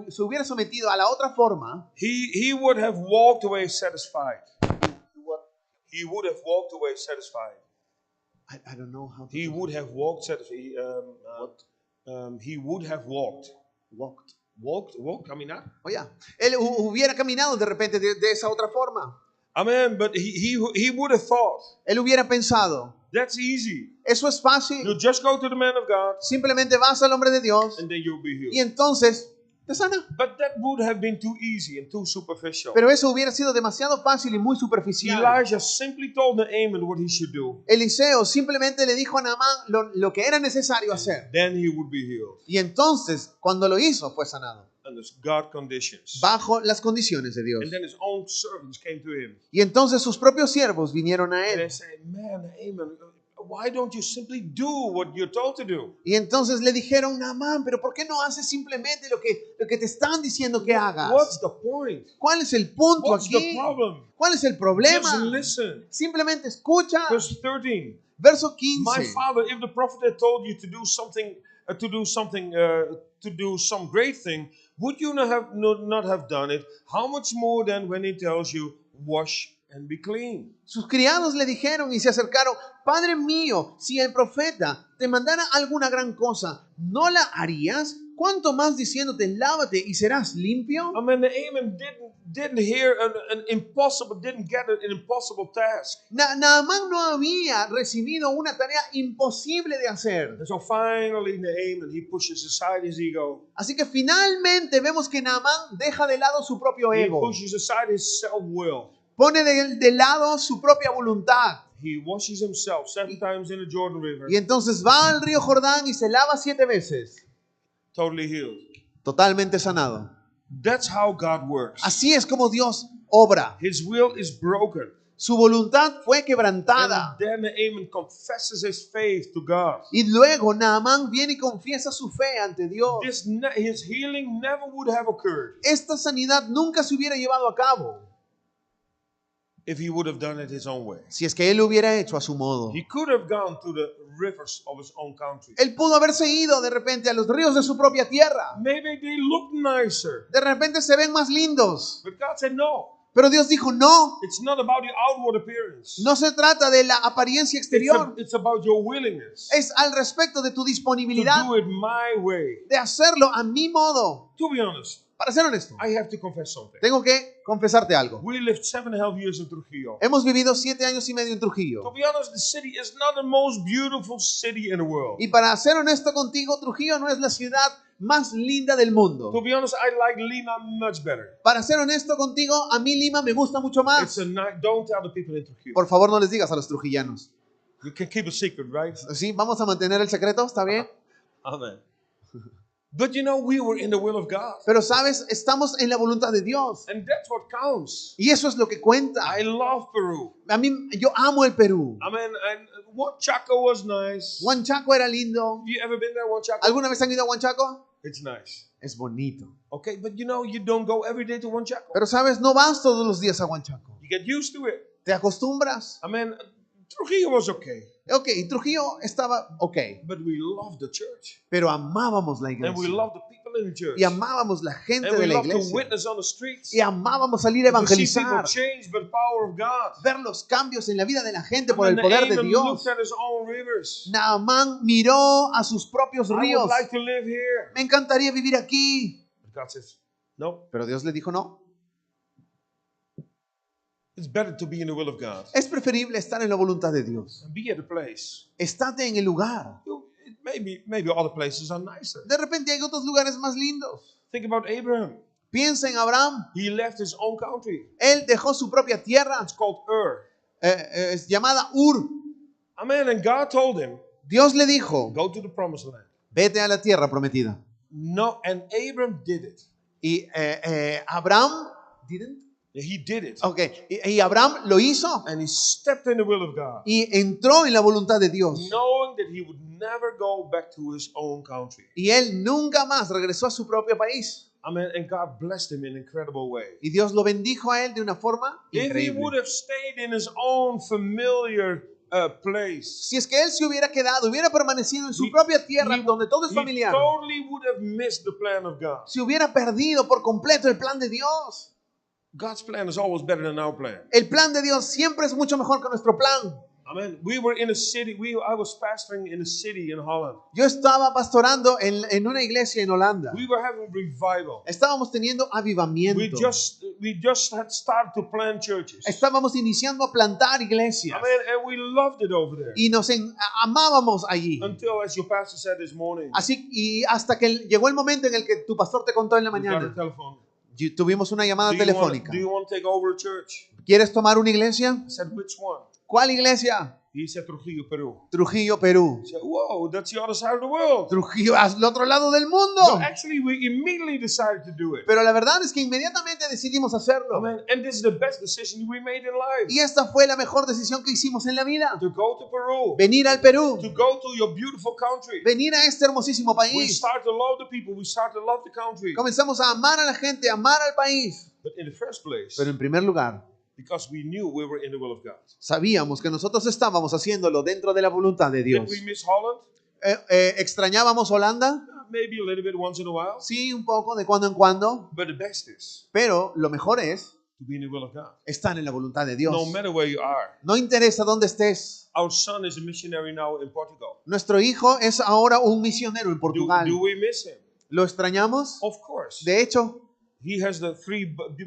A: se hubiera sometido a la otra forma,
B: he would have walked away satisfied. He would have walked away satisfied.
A: I don't know how to
B: He would have walked satisfied. He would have walked. Walk, caminar.
A: Oh, yeah. Él hubiera caminado de repente de esa otra forma.
B: Amen. But he would have thought,
A: Él hubiera pensado,
B: that's easy.
A: eso es
B: You
A: fácil.
B: just go to the man of God,
A: Simplemente vas al hombre de Dios
B: and then you'll be
A: y
B: healed.
A: entonces te sana.
B: But that would have been too easy and too superficial.
A: Pero eso hubiera sido demasiado fácil y muy superficial.
B: Elijah simply told Naaman what he should do.
A: Eliseo simplemente le dijo a Naamán lo que era necesario hacer.
B: Then he would be healed.
A: Y entonces, cuando lo hizo, fue sanado.
B: Under God conditions.
A: Bajo las condiciones de Dios.
B: And then his own servants came to him.
A: Y entonces sus propios siervos vinieron a
B: And they
A: él.
B: said, man, Naaman, why don't you simply do what you're told to do?
A: Y entonces le dijeron, Naamán, pero ¿por qué no haces simplemente lo que te están diciendo que hagas?
B: What's the point?
A: ¿Cuál es el punto
B: What's the
A: aquí?
B: problem?
A: ¿Cuál es el
B: Just
A: problema?
B: listen.
A: Simplemente escucha.
B: Verse 13.
A: Verso
B: My
A: 15.
B: father, if the prophet had told you to do some great thing, would you not have done it? How much more then when he tells you, wash and be clean?
A: Sus criados le dijeron y se acercaron, Padre mío, si el profeta te mandara alguna gran cosa, ¿no la harías? ¿Cuánto más diciéndote, lávate y serás limpio?
B: I mean, Naaman didn't get an impossible task.
A: Naamán no había recibido una tarea imposible de hacer.
B: And so finally, Naaman, he pushes aside his ego.
A: Así que finalmente vemos que Naamán deja de lado su propio
B: He
A: ego.
B: pushes aside his self-will.
A: Pone de lado su propia voluntad.
B: He washes himself 7 times in the Jordan River,
A: Y entonces va al río Jordán y se lava 7 veces.
B: totally healed.
A: Totalmente sanado.
B: That's how God works.
A: Así es como Dios obra.
B: His will is broken.
A: Su voluntad fue
B: And
A: quebrantada.
B: then Naaman confesses his faith to God.
A: Y luego Naamán viene y confiesa su fe ante Dios.
B: His healing never would have occurred
A: Esta sanidad nunca se hubiera llevado a cabo
B: if he would have done it his own way.
A: si es que él lo hubiera hecho a su modo.
B: He could have gone to the rivers of his own country.
A: Él pudo haberse ido de repente a los ríos de su propia tierra.
B: Maybe they look nicer.
A: De repente se ven más lindos.
B: But God said, no,
A: Pero Dios dijo, no,
B: it's not about the outward appearance.
A: no se trata de la apariencia exterior.
B: It's about your willingness
A: Es al respecto de tu
B: to
A: disponibilidad
B: do it my way.
A: de hacerlo a mi modo.
B: To be honest,
A: Para ser honesto,
B: I have to confess something.
A: tengo que confesarte algo.
B: We lived 7.5 years in Trujillo.
A: Hemos vivido 7 años y medio en
B: To
A: Trujillo.
B: be honest, the city is not the most beautiful city in the world.
A: Y para ser honesto contigo, Trujillo no es la ciudad más linda del
B: To
A: mundo.
B: be honest, I like Lima much better.
A: Para ser honesto contigo, a mí Lima me gusta mucho más.
B: Don't tell the people in Trujillo.
A: Por favor, no les digas a los trujillanos.
B: You can keep a secret, right?
A: ¿Sí? ¿Vamos a mantener el secreto? ¿Está bien?
B: Amen. But you know, we were in the will of God.
A: Pero sabes, estamos en la voluntad de Dios.
B: And that's what counts.
A: Y eso es lo que cuenta.
B: I love Peru.
A: A mí, yo amo el Perú.
B: I mean, and Huanchaco was nice.
A: Huanchaco era lindo.
B: Have you ever been there, Huanchaco?
A: ¿Alguna vez han ido a Huanchaco?
B: It's nice.
A: Es bonito.
B: Okay, but you know, you don't go every day to Huanchaco.
A: Pero sabes, no vas todos los días a Huanchaco.
B: You get used to it.
A: Te acostumbras.
B: I mean, Trujillo was okay.
A: Ok, Trujillo estaba ok.
B: But we loved the church.
A: Pero amábamos la
B: And we
A: iglesia.
B: loved the people in the church.
A: Y amábamos la gente
B: And
A: de
B: we
A: la
B: loved to
A: iglesia.
B: witness on the streets.
A: Y amábamos salir a
B: To see people
A: evangelizar.
B: change by the power of God.
A: Ver los cambios en la vida de la gente
B: I
A: por el
B: mean,
A: poder de
B: Naaman
A: Dios.
B: looked at his own rivers.
A: Naamán miró a sus propios
B: I
A: ríos.
B: would like to live here.
A: Me encantaría vivir aquí.
B: But God says, no,
A: Pero Dios le dijo no.
B: it's better to be in the will of God.
A: Es preferible estar en la voluntad de Dios.
B: And be at a place.
A: Estate en el lugar.
B: Maybe other places are nicer.
A: De repente hay otros lugares más lindos.
B: Think about Abraham.
A: Piensa en Abraham.
B: He left his own country.
A: Él dejó su propia tierra.
B: It's called Ur.
A: Es llamada Ur.
B: Amen. And God told him,
A: Dios le dijo,
B: go to the promised land.
A: vete a la tierra prometida.
B: No, and Abraham did it.
A: Y Abraham, didn't?
B: He did it.
A: Okay. Y Abraham lo hizo
B: And he stepped in the will of God,
A: y entró en la voluntad de Dios.
B: knowing that he would never go back to his own country.
A: Y él nunca más regresó a su propio país.
B: Amen. And God blessed him in an incredible way.
A: Y Dios lo bendijo a él de una forma
B: If he
A: increíble.
B: would have stayed in his own familiar place,
A: Si es que él se hubiera quedado, hubiera permanecido en su
B: He-
A: propia tierra
B: he-
A: donde todo es
B: he
A: familiar,
B: totally would have missed the plan of God.
A: se hubiera perdido por completo el plan de Dios.
B: God's plan is always better than our plan.
A: El plan de Dios siempre es mucho mejor que nuestro plan.
B: Amen. We were in a city. I was pastoring in a city in Holland.
A: Yo estaba pastorando en una iglesia en Holanda.
B: We were having revival.
A: Estábamos teniendo avivamiento.
B: We just had started to plant churches.
A: Estábamos iniciando a plantar iglesias.
B: Amen. And we loved it over there.
A: Y nos amábamos allí.
B: Until, as your pastor said this morning,
A: Así, y hasta que llegó el momento en el que tu pastor te contó en la
B: we got a
A: mañana.
B: telephone.
A: Tuvimos una llamada telefónica.
B: Do you want to take over a church?
A: ¿Quieres tomar una iglesia?
B: I said, which one?
A: ¿Cuál iglesia?
B: He said, Trujillo, Perú.
A: Trujillo, Perú.
B: I said, whoa, that's the other side of the world.
A: Trujillo, al otro lado del mundo.
B: But actually, we immediately decided to do it.
A: Pero la verdad es que inmediatamente decidimos hacerlo.
B: Amen. And this is the best decision we made in life.
A: Y esta fue la mejor decisión que hicimos en la vida.
B: To go to Peru.
A: Venir al Perú.
B: To go to your beautiful country.
A: Venir a este hermosísimo
B: We
A: país.
B: start to love the people. We start to love the country.
A: Comenzamos a amar a la gente, a amar al país.
B: But in the first place,
A: Pero en primer lugar,
B: because we knew we were in the will of God.
A: sabíamos que nosotros estábamos haciéndolo dentro de la voluntad de
B: Did
A: Dios.
B: we miss Holland?
A: ¿Extrañábamos Holanda?
B: Maybe a little bit once in a while.
A: Sí, un poco, de cuando en cuando.
B: But the best is
A: Pero lo mejor es
B: to be in the will of God.
A: estar en la voluntad de Dios.
B: No matter where you are.
A: No interesa dónde estés.
B: Our son is a missionary now in Portugal.
A: Nuestro hijo es ahora un misionero en Portugal.
B: Do we miss him?
A: ¿Lo extrañamos?
B: Of course.
A: De hecho,
B: He has the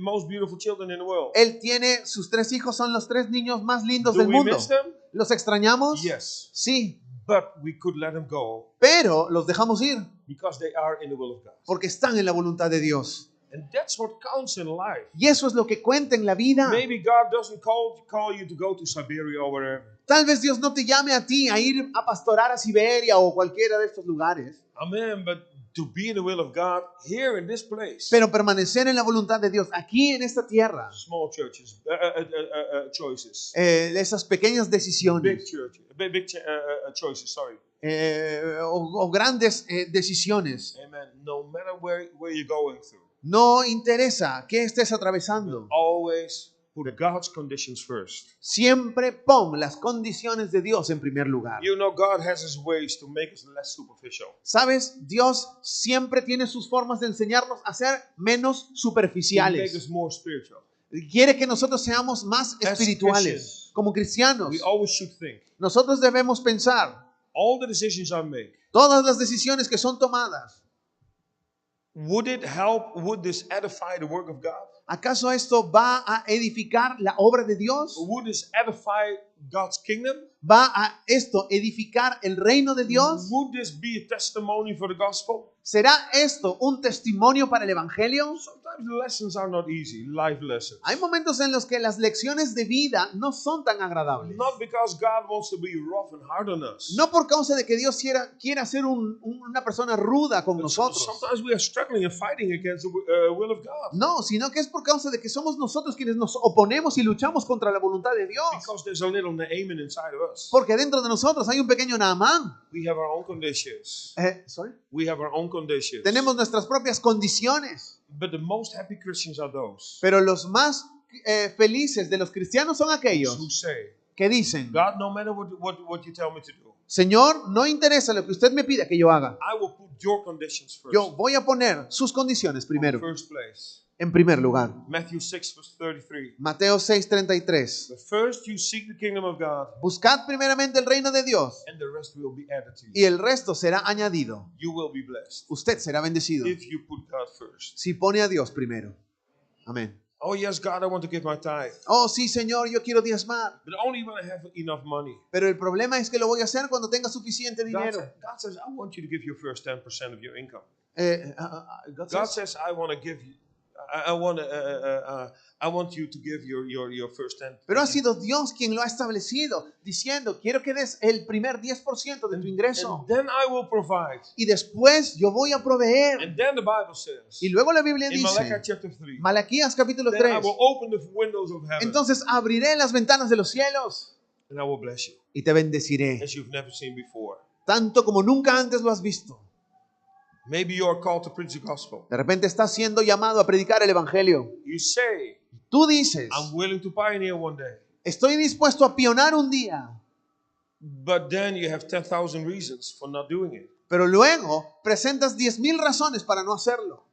B: most beautiful children in the world.
A: él tiene, sus 3 hijos son los 3 niños más lindos
B: Do
A: del
B: we
A: mundo.
B: miss them?
A: ¿Los extrañamos?
B: Yes.
A: Sí,
B: But we could let them go
A: pero los dejamos ir
B: because they are in the will of God.
A: porque están en la voluntad de Dios.
B: And that's what counts in life.
A: Y eso es lo que cuenta en la vida.
B: Maybe God doesn't call you to go to Siberia or wherever.
A: Tal vez Dios no te llame a ti a ir a pastorar a Siberia o cualquiera de estos lugares,
B: Amen. But to be in the will of God here in this place.
A: pero permanecer en la voluntad de Dios aquí en esta tierra.
B: Small churches, choices.
A: Esas pequeñas
B: Big
A: decisiones
B: churches, choices. Sorry.
A: o grandes decisiones.
B: Amen. No matter where you're going through,
A: No interesa qué estés atravesando.
B: always put God's conditions first.
A: Siempre pon las condiciones de Dios en primer lugar.
B: You know, God has His ways to make us less superficial.
A: ¿Sabes? Dios siempre tiene sus formas de enseñarnos a ser menos
B: To make
A: superficiales.
B: us more spiritual.
A: Quiere que nosotros seamos más espirituales.
B: Christians,
A: Como cristianos,
B: We always should think.
A: nosotros debemos pensar
B: All the decisions I make,
A: todas las decisiones que son tomadas.
B: would it help? Would this edify the work of God?
A: ¿Acaso esto va a edificar la obra de Dios?
B: Would this edify God's kingdom?
A: ¿Va a esto edificar el reino de Dios?
B: Would this be a testimony for the gospel?
A: ¿Será esto un testimonio para el evangelio?
B: Sometimes the lessons are not easy, life lessons.
A: Hay momentos en los que las lecciones de vida no son tan agradables.
B: Not because God wants to be rough and hard on us.
A: No por causa de que Dios quiera ser una persona ruda con
B: But
A: nosotros.
B: sometimes we are struggling and fighting against the will of God.
A: No, sino que es por causa de que somos nosotros quienes nos oponemos y luchamos contra la voluntad de Dios.
B: Because there's a little Naaman inside of us.
A: Porque dentro de nosotros hay un pequeño Naamán.
B: We have our own conditions.
A: Sorry.
B: We have our own conditions.
A: Tenemos nuestras propias condiciones.
B: But the most happy Christians are those
A: Pero los más felices de los cristianos son
B: who
A: aquellos
B: say,
A: que dicen:
B: God, no matter what you tell me to do,
A: Señor, no interesa lo que usted me pida que yo haga.
B: I will put your conditions first.
A: Yo voy a poner sus condiciones primero,
B: First place.
A: en primer lugar.
B: Matthew 6 verse 33.
A: Mateo 6:33.
B: But first you seek the kingdom of God,
A: Buscad primeramente el reino de Dios
B: and the rest will be added to you.
A: y el resto será añadido.
B: You will be blessed
A: Usted será bendecido
B: if you put God first.
A: si pone a Dios primero. Amén.
B: Oh yes, God, I want to give my tithe,
A: Oh, sí, Señor, yo quiero diezmar.
B: but only when I have enough money.
A: Pero el problema es que lo voy a hacer cuando tenga suficiente
B: God,
A: dinero.
B: God says, I want you to give your first 10% of your income.
A: God
B: God
A: says,
B: says, I want to give you. I want you to give your first 10%.
A: Pero ha sido Dios quien lo ha establecido, diciendo: quiero que des el primer 10% de tu ingreso.
B: And then I will provide.
A: Y después yo voy a proveer.
B: And then the Bible says,
A: Y luego la Biblia
B: in Malachi
A: dice,
B: chapter 3,
A: Malaquías capítulo
B: then I
A: 3,
B: will open the windows of heaven
A: entonces abriré las ventanas de los cielos
B: and I will bless you
A: y te bendeciré,
B: as you've never seen before.
A: tanto como nunca antes lo has visto.
B: Maybe you are called to preach the gospel.
A: De repente estás siendo llamado a predicar el evangelio.
B: You say,
A: Tú dices,
B: I'm willing to pioneer one day.
A: estoy dispuesto a pionar un día.
B: But then you have 10,000 reasons for not doing it.
A: Pero luego presentas 10,000 razones para no hacerlo.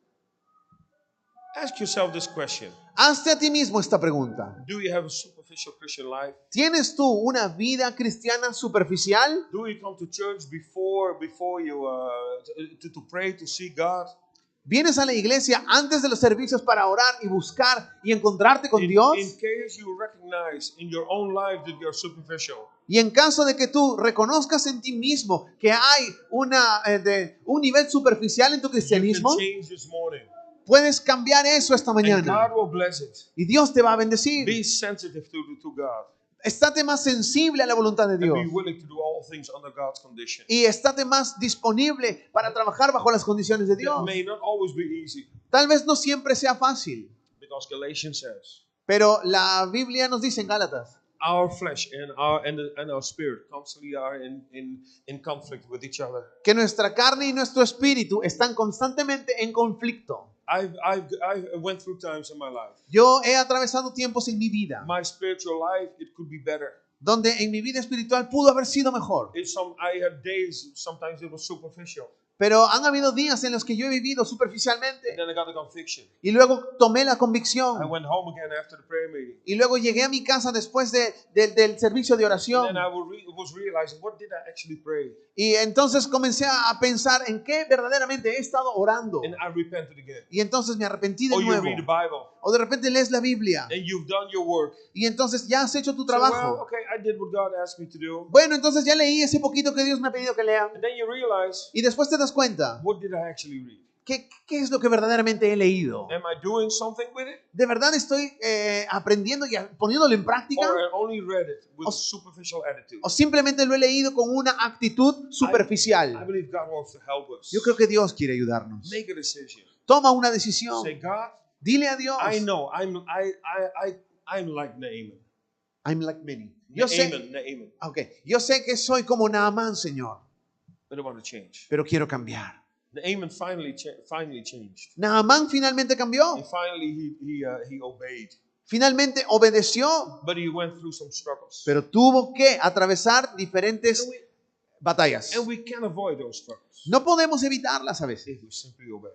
B: Ask yourself this question.
A: Hazte a ti mismo esta pregunta.
B: Do you have a superficial Christian life?
A: ¿Tienes tú una vida cristiana superficial?
B: Do you come to church before you to pray, to see God?
A: ¿Vienes a la iglesia antes de los servicios para orar y buscar y encontrarte con Dios?
B: In case you recognize in your own life that you're superficial.
A: Y en caso de que tú reconozcas en ti mismo que hay un nivel superficial en tu
B: You
A: cristianismo,
B: can change this morning.
A: puedes cambiar eso esta
B: And
A: mañana.
B: God will bless it.
A: Y Dios te va a bendecir.
B: Be sensitive to God.
A: Estate más sensible a la voluntad de
B: And
A: Dios.
B: be willing to do all things under God's condition.
A: Y estate más disponible para trabajar bajo las condiciones de
B: It
A: Dios.
B: may not always be easy,
A: Tal vez no siempre sea fácil,
B: because Galatians says,
A: pero la Biblia nos dice en Gálatas
B: our flesh and our spirit constantly are in conflict with each other.
A: que nuestra carne y nuestro espíritu están constantemente en conflicto.
B: I went through times in my life.
A: Yo he atravesado tiempos en mi vida
B: My spiritual life, it could be better.
A: donde en mi vida espiritual pudo haber sido mejor,
B: I had days, sometimes it was superficial.
A: pero han habido días en los que yo he vivido
B: And
A: superficialmente
B: then I got a conviction.
A: y luego tomé la
B: I
A: convicción
B: went home again after the prayer meeting.
A: y luego llegué a mi casa después del servicio de
B: And
A: oración.
B: then I was realizing, what did I actually pray?
A: Y entonces comencé a pensar en qué verdaderamente he estado orando.
B: And I repented again.
A: Y entonces me arrepentí de
B: Or you
A: nuevo.
B: read the Bible,
A: O de repente lees la Biblia
B: and you've done your work.
A: y entonces ya has hecho tu
B: So,
A: trabajo.
B: well, okay, I did what God asked me to do.
A: Bueno, entonces ya leí ese poquito que Dios me ha pedido que lea.
B: And then you realize,
A: Y después te das cuenta,
B: what did I actually read?
A: ¿qué es lo que verdaderamente he leído?
B: Am I doing something with it?
A: ¿De verdad estoy aprendiendo y poniéndolo en práctica?
B: Or I only read it with
A: O-
B: superficial attitude?
A: ¿O simplemente lo he leído con una actitud
B: I
A: superficial?
B: believe God wants to help us.
A: Yo creo que Dios quiere ayudarnos.
B: Make a decision.
A: Toma una decisión.
B: Say, God,
A: Dile a Dios.
B: I know I'm like Naaman.
A: I'm like many. Yo sé,
B: Naaman.
A: yo sé que soy como Naamán, Señor,
B: But I want to change.
A: pero quiero cambiar.
B: Naaman finally changed.
A: Naamán finalmente cambió.
B: And finally he obeyed.
A: Finalmente obedeció,
B: But he went through some struggles.
A: pero tuvo que atravesar diferentes batallas.
B: And we can avoid those struggles
A: No podemos evitarlas a veces.
B: if we simply obey.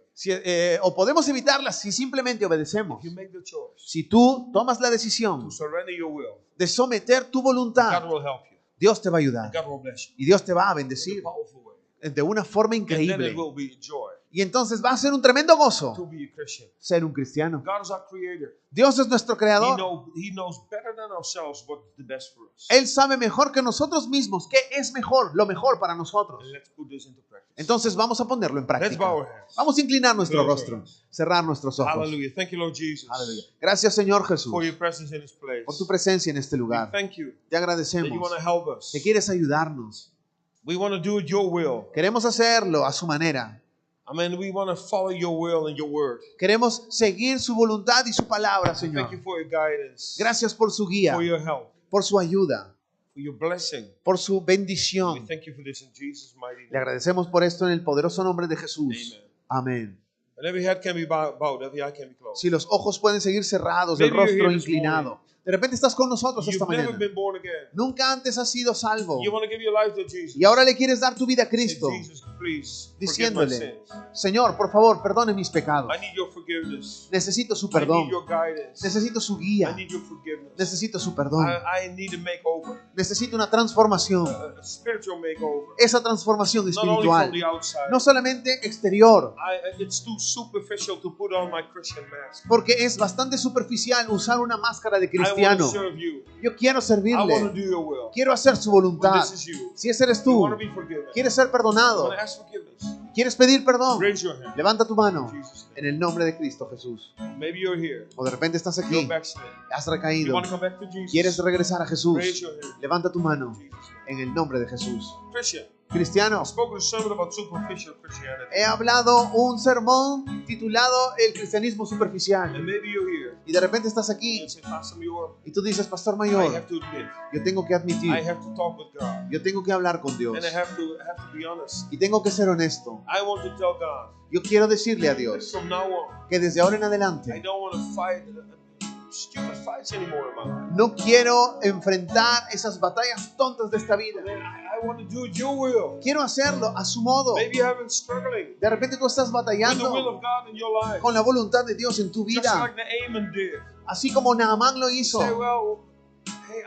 A: O podemos evitarlas si simplemente obedecemos.
B: If you make the choice
A: Si tú tomas la decisión
B: to surrender your will,
A: de someter tu voluntad,
B: God will help you.
A: Dios te va a ayudar.
B: God will bless you
A: Y Dios te va a
B: in a
A: bendecir
B: powerful way.
A: de una forma
B: And then it
A: increíble.
B: will be a joy
A: Y entonces va a ser un tremendo
B: to
A: gozo
B: be a Christian.
A: ser un cristiano.
B: God is our creator.
A: Dios es nuestro
B: He
A: creador.
B: knows better than ourselves what's the best for us.
A: Él sabe mejor que nosotros mismos qué es mejor, lo mejor para nosotros.
B: And let's put this into practice.
A: Entonces vamos a ponerlo en
B: Let's
A: práctica.
B: bow our heads.
A: Vamos a inclinar nuestro
B: Close our
A: rostro,
B: eyes.
A: cerrar nuestros ojos.
B: Hallelujah. Thank you, Lord Jesus,
A: Aleluya. Gracias, Señor Jesús,
B: for your presence in this place.
A: por tu presencia en este
B: We
A: lugar.
B: thank you
A: Te
B: that you
A: agradecemos
B: want to help us.
A: que quieres ayudarnos.
B: We want to do it your will.
A: Queremos hacerlo a su manera.
B: Amen. We want to follow your will and your word.
A: Queremos seguir su voluntad y su palabra, Señor.
B: Thank you for your guidance,
A: Gracias por su guía,
B: for your help,
A: por su ayuda,
B: for your blessing.
A: por su
B: We
A: bendición.
B: thank you for this in Jesus' mighty
A: Le
B: name.
A: agradecemos por esto en el poderoso nombre de Jesús. Amén.
B: And every head can be bowed, every eye can be closed.
A: Si los ojos pueden seguir cerrados, el
B: Maybe you're
A: rostro
B: here this
A: inclinado. De repente estás con nosotros esta
B: You've never
A: mañana.
B: been born again.
A: Nunca antes has sido salvo.
B: You want to give your life to Jesus.
A: Y ahora le quieres dar tu vida a
B: Say,
A: Cristo,
B: Jesus, please forgive my
A: diciéndole,
B: sins.
A: Señor, por favor, perdone mis pecados.
B: I need your forgiveness.
A: Necesito su
B: I
A: perdón.
B: need your guidance.
A: Necesito su
B: I
A: guía.
B: need your forgiveness.
A: Necesito su perdón.
B: I need a makeover,
A: Necesito una transformación.
B: a spiritual makeover.
A: Esa transformación
B: Not only from
A: espiritual.
B: the outside.
A: No solamente exterior,
B: It's too superficial to put on my Christian mask.
A: porque es bastante superficial usar una máscara de
B: I want
A: cristiano.
B: to serve you.
A: Yo quiero
B: I want to
A: servirle.
B: do your will.
A: Quiero hacer su
B: When
A: voluntad.
B: this is you.
A: Si ese eres
B: You
A: tú,
B: want to be forgiven.
A: quieres ser
B: You
A: perdonado,
B: want to ask forgiveness.
A: quieres pedir perdón,
B: Raise your hand.
A: levanta tu mano
B: In Jesus'
A: en el nombre de Cristo Jesús.
B: name. Maybe you're here.
A: O de repente estás
B: You're
A: aquí,
B: backsliding.
A: has
B: You
A: recaído,
B: want to come back to Jesus.
A: quieres regresar a
B: Raise
A: Jesús,
B: your hand.
A: levanta tu mano
B: In Jesus' name.
A: en el nombre de Jesús.
B: Christian, I've
A: Cristianos,
B: spoken a sermon about superficial Christianity.
A: he hablado un sermón titulado El cristianismo superficial.
B: And maybe you're here
A: Y de repente estás
B: and
A: aquí
B: you say, Pastor Muir,
A: y tú dices, Pastor
B: I
A: Mayor,
B: have to admit,
A: yo tengo que
B: I
A: admitir,
B: have to talk with God.
A: yo tengo que hablar con Dios
B: And I have to be honest.
A: y tengo que ser honesto.
B: I want to tell God
A: Yo quiero decirle a
B: that
A: Dios
B: from now on,
A: que desde ahora en
B: I
A: adelante
B: don't want to fight stupid fights anymore in my life.
A: no quiero enfrentar esas batallas tontas de esta vida.
B: I want to do it your will.
A: Quiero hacerlo a su modo.
B: Maybe you have been struggling
A: De repente tú estás
B: with the will
A: batallando
B: of God in your life.
A: con la voluntad de Dios en tu
B: Just
A: vida,
B: like Naaman did.
A: así como Naamán lo
B: You
A: hizo.
B: say, well, hey,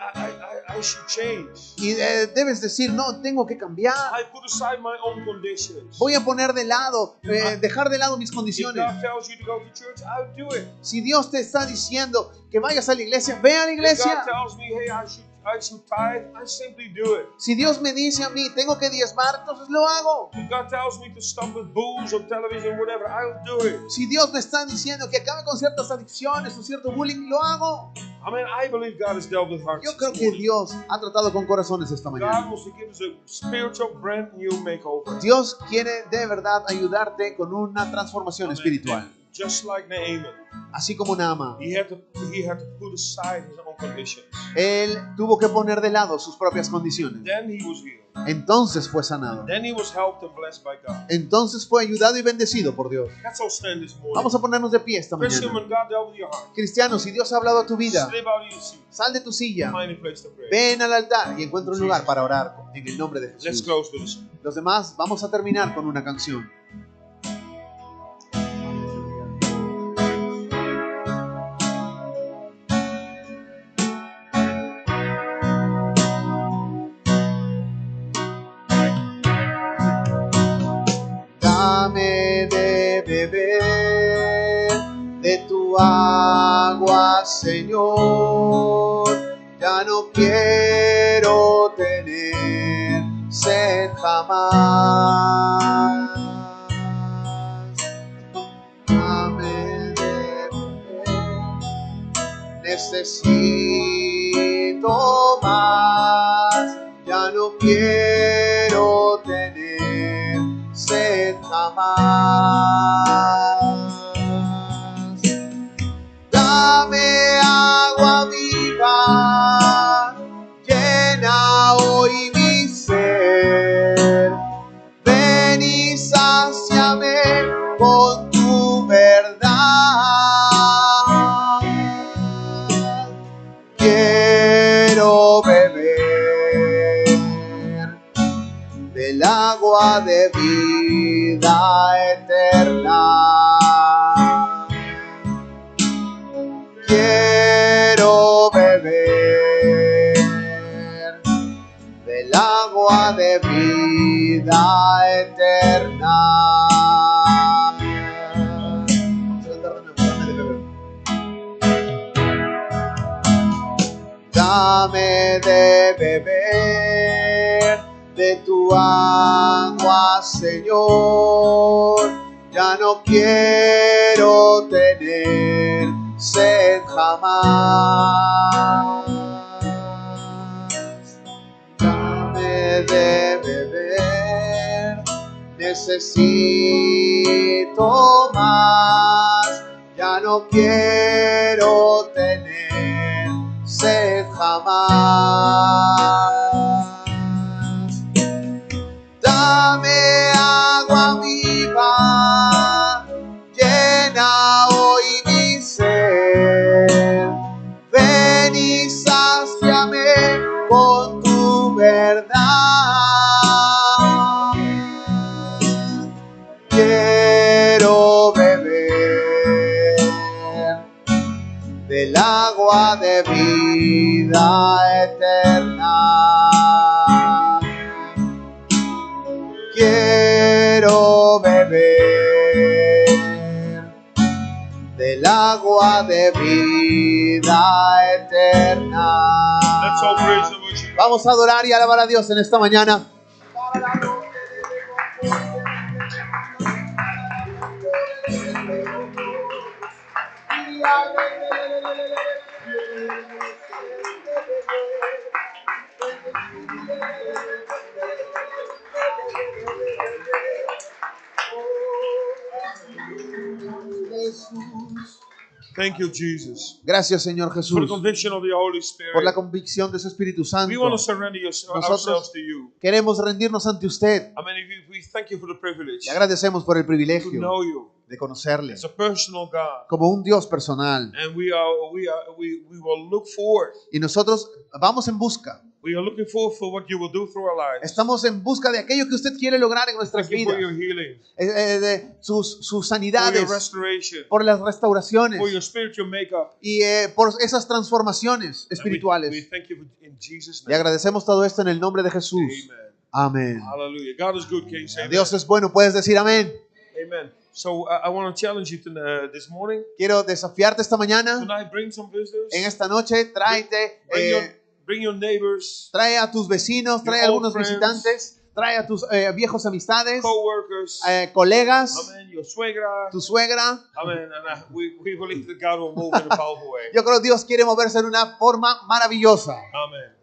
B: I should change.
A: Y debes decir, no, tengo que cambiar.
B: I put aside my own conditions.
A: Voy a poner de lado, dejar de lado mis
B: If
A: condiciones.
B: God tells you to go to church, I'll do it.
A: Si Dios te está diciendo que vayas a la iglesia, ve a la
B: If
A: iglesia.
B: God tells me, hey, I should tithe, I simply do it.
A: Si Dios me dice a mí, tengo que diezmar, entonces lo hago.
B: If God tells me to stop with booze or television, whatever, I'll do it.
A: Si Dios me está diciendo que acabe con ciertas adicciones o cierto bullying, lo hago.
B: I mean, I believe God has dealt with hearts.
A: Yo creo
B: this
A: que
B: morning.
A: Dios ha tratado con corazones esta
B: God
A: mañana.
B: wants to give us a spiritual brand new makeover.
A: Dios quiere de verdad ayudarte con una transformación
B: Amen.
A: espiritual.
B: Just like Naaman,
A: Así como Naamán.
B: he had to put aside his own conditions.
A: Él tuvo que poner de lado sus propias condiciones.
B: Then he was healed.
A: Entonces fue sanado.
B: Then he was helped and blessed by God.
A: Entonces fue ayudado y bendecido por Dios.
B: Let's all stand this morning.
A: Vamos a ponernos de pie esta
B: Christian,
A: mañana.
B: when God dealt with your heart,
A: Cristiano, si Dios ha hablado a tu vida,
B: slip out of your seat,
A: sal de tu silla,
B: find a place to pray.
A: ven al altar y encuentra un lugar para orar en el nombre de
B: Let's
A: Jesús.
B: close with this.
A: Los demás, vamos a terminar con una canción. Dame de beber de tu agua, Señor. Ya no quiero tener sed jamás. Dame de beber, necesito más. Ya no quiero tener sed jamás. Dame agua viva, llena hoy mi ser. Ven y sáciame con tu verdad. Quiero beber del agua de vida eterna. Quiero beber del agua de vida eterna. Dame de beber de tu agua, Señor. Ya no quiero tener sed jamás. Dame de beber, necesito más. Ya no quiero tener sed jamás. Dame agua viva, llena hoy mi ser. Ven y sáciame con tu verdad. Quiero beber del agua de vida eterna. Quiero beber del agua de vida eterna.
B: Let's all praise and worship.
A: Vamos a adorar y alabar a Dios en esta mañana.
B: Thank you, Jesus.
A: Gracias, Señor
B: For the
A: Jesús,
B: conviction of the Holy Spirit.
A: por la convicción de su Espíritu
B: We want to
A: Santo.
B: surrender ourselves
A: Nosotros
B: to you.
A: queremos rendirnos ante usted.
B: I mean, we thank you for the privilege
A: Le agradecemos por el
B: to
A: privilegio
B: know you
A: de conocerle
B: as a personal God.
A: como un Dios personal.
B: And we will look forward.
A: Y nosotros vamos en busca.
B: We are looking forward for what you will do through our lives.
A: Estamos en busca de aquello que usted quiere lograr en nuestras
B: Thank you for
A: vidas.
B: your healing,
A: De sus
B: for your
A: sanidades,
B: restoration,
A: por las restauraciones
B: for your spiritual makeup.
A: y por esas transformaciones
B: And we
A: espirituales.
B: thank you in Jesus'
A: Le
B: name.
A: agradecemos todo esto en el nombre de Jesús.
B: Amen.
A: Amén.
B: Hallelujah. God is good. Can you say
A: Dios
B: amen?
A: es bueno, puedes decir amén.
B: Amen. So I want to challenge you this morning.
A: Quiero desafiarte esta mañana.
B: Tonight, bring some visitors.
A: En esta noche, tráete,
B: Bring your neighbors,
A: trae a tus vecinos, trae a
B: Your
A: algunos
B: old friends.
A: visitantes, trae a tus viejos amistades,
B: co-workers.
A: colegas,
B: Amen. Your suegra.
A: tu suegra.
B: Amen. And we believe that God will move in a powerful way.
A: Yo creo que Dios quiere moverse en una forma maravillosa.
B: Amen.